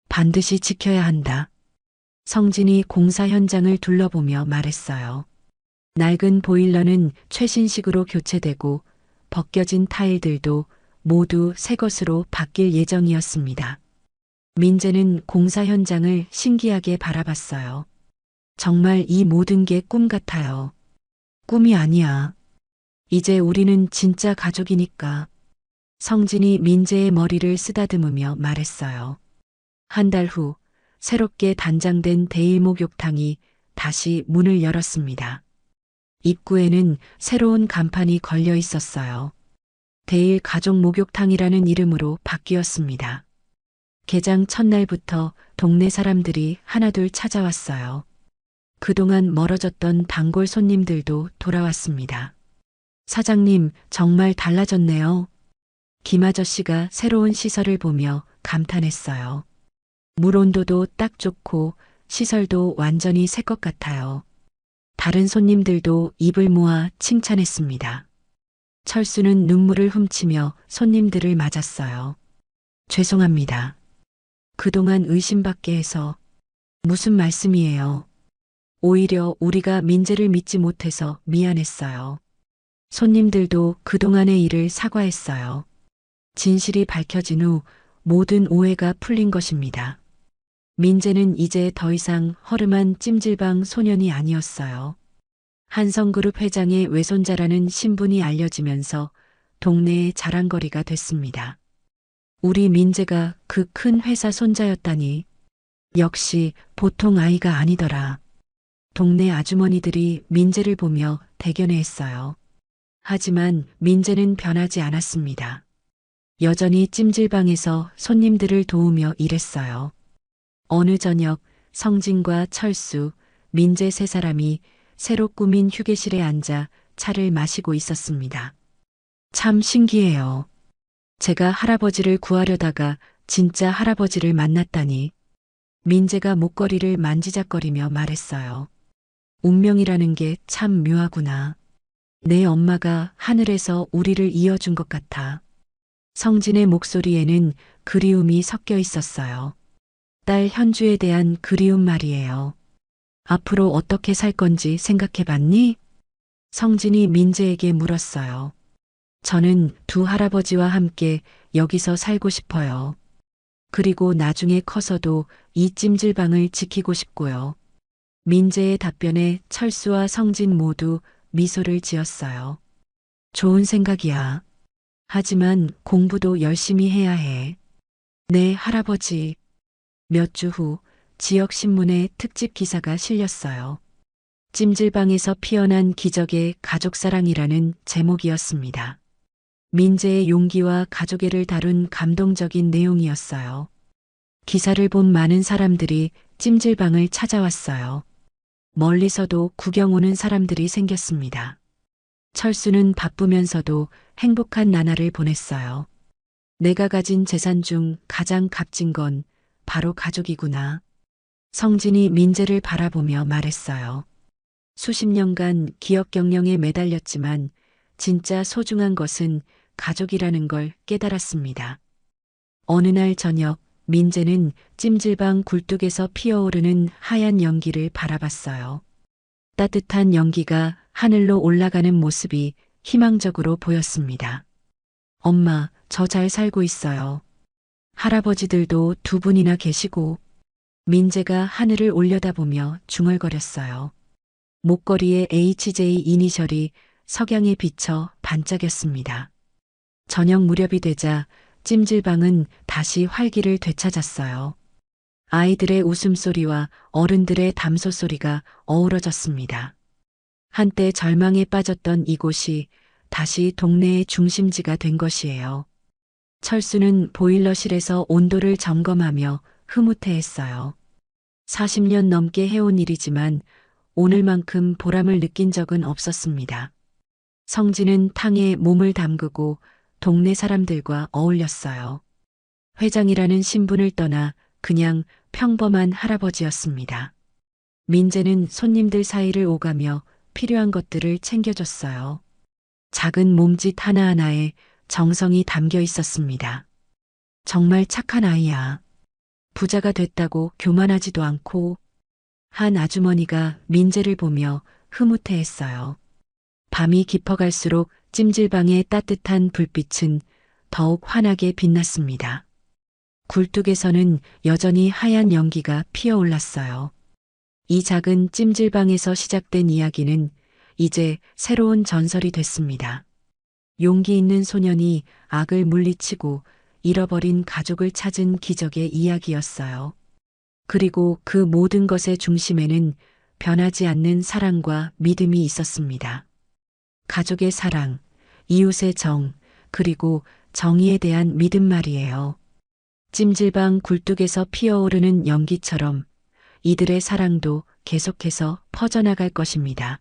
반드시 지켜야 한다. 성진이 공사 현장을 둘러보며 말했어요. 낡은 보일러는 최신식으로 교체되고 벗겨진 타일들도 모두 새 것으로 바뀔 예정이었습니다. 민재는 공사 현장을 신기하게 바라봤어요. 정말 이 모든 게 꿈 같아요. 꿈이 아니야. 이제 우리는 진짜 가족이니까. 성진이 민재의 머리를 쓰다듬으며 말했어요. 한 달 후 새롭게 단장된 대일 목욕탕이 다시 문을 열었습니다. 입구에는 새로운 간판이 걸려 있었어요. 대일 가족 목욕탕이라는 이름으로 바뀌었습니다. 개장 첫날부터 동네 사람들이 하나둘 찾아왔어요. 그동안 멀어졌던 단골 손님들도 돌아왔습니다. 사장님, 정말 달라졌네요. 김 아저씨가 새로운 시설을 보며 감탄했어요. 물 온도도 딱 좋고 시설도 완전히 새 것 같아요. 다른 손님들도 입을 모아 칭찬했습니다. 철수는 눈물을 훔치며 손님들을 맞았어요. 죄송합니다. 그동안 의심받게 해서. 무슨 말씀이에요? 오히려 우리가 민재를 믿지 못해서 미안했어요. 손님들도 그동안의 일을 사과했어요. 진실이 밝혀진 후 모든 오해가 풀린 것입니다. 민재는 이제 더 이상 허름한 찜질방 소년이 아니었어요. 한성그룹 회장의 외손자라는 신분이 알려지면서 동네의 자랑거리가 됐습니다. 우리 민재가 그 큰 회사 손자였다니. 역시 보통 아이가 아니더라. 동네 아주머니들이 민재를 보며 대견해했어요. 하지만 민재는 변하지 않았습니다. 여전히 찜질방에서 손님들을 도우며 일했어요. 어느 저녁 성진과 철수, 민재 세 사람이 새로 꾸민 휴게실에 앉아 차를 마시고 있었습니다. 참 신기해요. 제가 할아버지를 구하려다가 진짜 할아버지를 만났다니. 민재가 목걸이를 만지작거리며 말했어요. 운명이라는 게 참 묘하구나. 내 엄마가 하늘에서 우리를 이어준 것 같아. 성진의 목소리에는 그리움이 섞여 있었어요. 딸 현주에 대한 그리움 말이에요. 앞으로 어떻게 살 건지 생각해 봤니? 성진이 민재에게 물었어요. 저는 두 할아버지와 함께 여기서 살고 싶어요. 그리고 나중에 커서도 이 찜질방을 지키고 싶고요. 민재의 답변에 철수와 성진 모두 미소를 지었어요. 좋은 생각이야. 하지만 공부도 열심히 해야 해. 네, 할아버지. 몇 주 후 지역 신문에 특집 기사가 실렸어요. 찜질방에서 피어난 기적의 가족사랑이라는 제목이었습니다. 민재의 용기와 가족애를 다룬 감동적인 내용이었어요. 기사를 본 많은 사람들이 찜질방을 찾아왔어요. 멀리서도 구경 오는 사람들이 생겼습니다. 철수는 바쁘면서도 행복한 나날을 보냈어요. 내가 가진 재산 중 가장 값진 건 바로 가족이구나. 성진이 민재를 바라보며 말했어요. 수십 년간 기업 경영에 매달렸지만 진짜 소중한 것은 가족이라는 걸 깨달았습니다. 어느 날 저녁 민재는 찜질방 굴뚝에서 피어오르는 하얀 연기를 바라봤어요. 따뜻한 연기가 하늘로 올라가는 모습이 희망적으로 보였습니다. 엄마, 저 잘 살고 있어요. 할아버지들도 두 분이나 계시고. 민재가 하늘을 올려다보며 중얼거렸어요. 목걸이에 HJ 이니셜이 석양에 비쳐 반짝였습니다. 저녁 무렵이 되자 찜질방은 다시 활기를 되찾았어요. 아이들의 웃음소리와 어른들의 담소소리가 어우러졌습니다. 한때 절망에 빠졌던 이곳이 다시 동네의 중심지가 된 것이에요. 철수는 보일러실에서 온도를 점검하며 흐뭇해했어요. 40년 넘게 해온 일이지만 오늘만큼 보람을 느낀 적은 없었습니다. 성진은 탕에 몸을 담그고 동네 사람들과 어울렸어요. 회장이라는 신분을 떠나 그냥 평범한 할아버지였습니다. 민재는 손님들 사이를 오가며 필요한 것들을 챙겨줬어요. 작은 몸짓 하나하나에 정성이 담겨 있었습니다. 정말 착한 아이야. 부자가 됐다고 교만하지도 않고. 한 아주머니가 민재를 보며 흐뭇해했어요. 밤이 깊어갈수록 찜질방의 따뜻한 불빛은 더욱 환하게 빛났습니다. 굴뚝에서는 여전히 하얀 연기가 피어올랐어요. 이 작은 찜질방에서 시작된 이야기는 이제 새로운 전설이 됐습니다. 용기 있는 소년이 악을 물리치고 잃어버린 가족을 찾은 기적의 이야기였어요. 그리고 그 모든 것의 중심에는 변하지 않는 사랑과 믿음이 있었습니다. 가족의 사랑, 이웃의 정, 그리고 정의에 대한 믿음 말이에요. 찜질방 굴뚝에서 피어오르는 연기처럼 이들의 사랑도 계속해서 퍼져나갈 것입니다.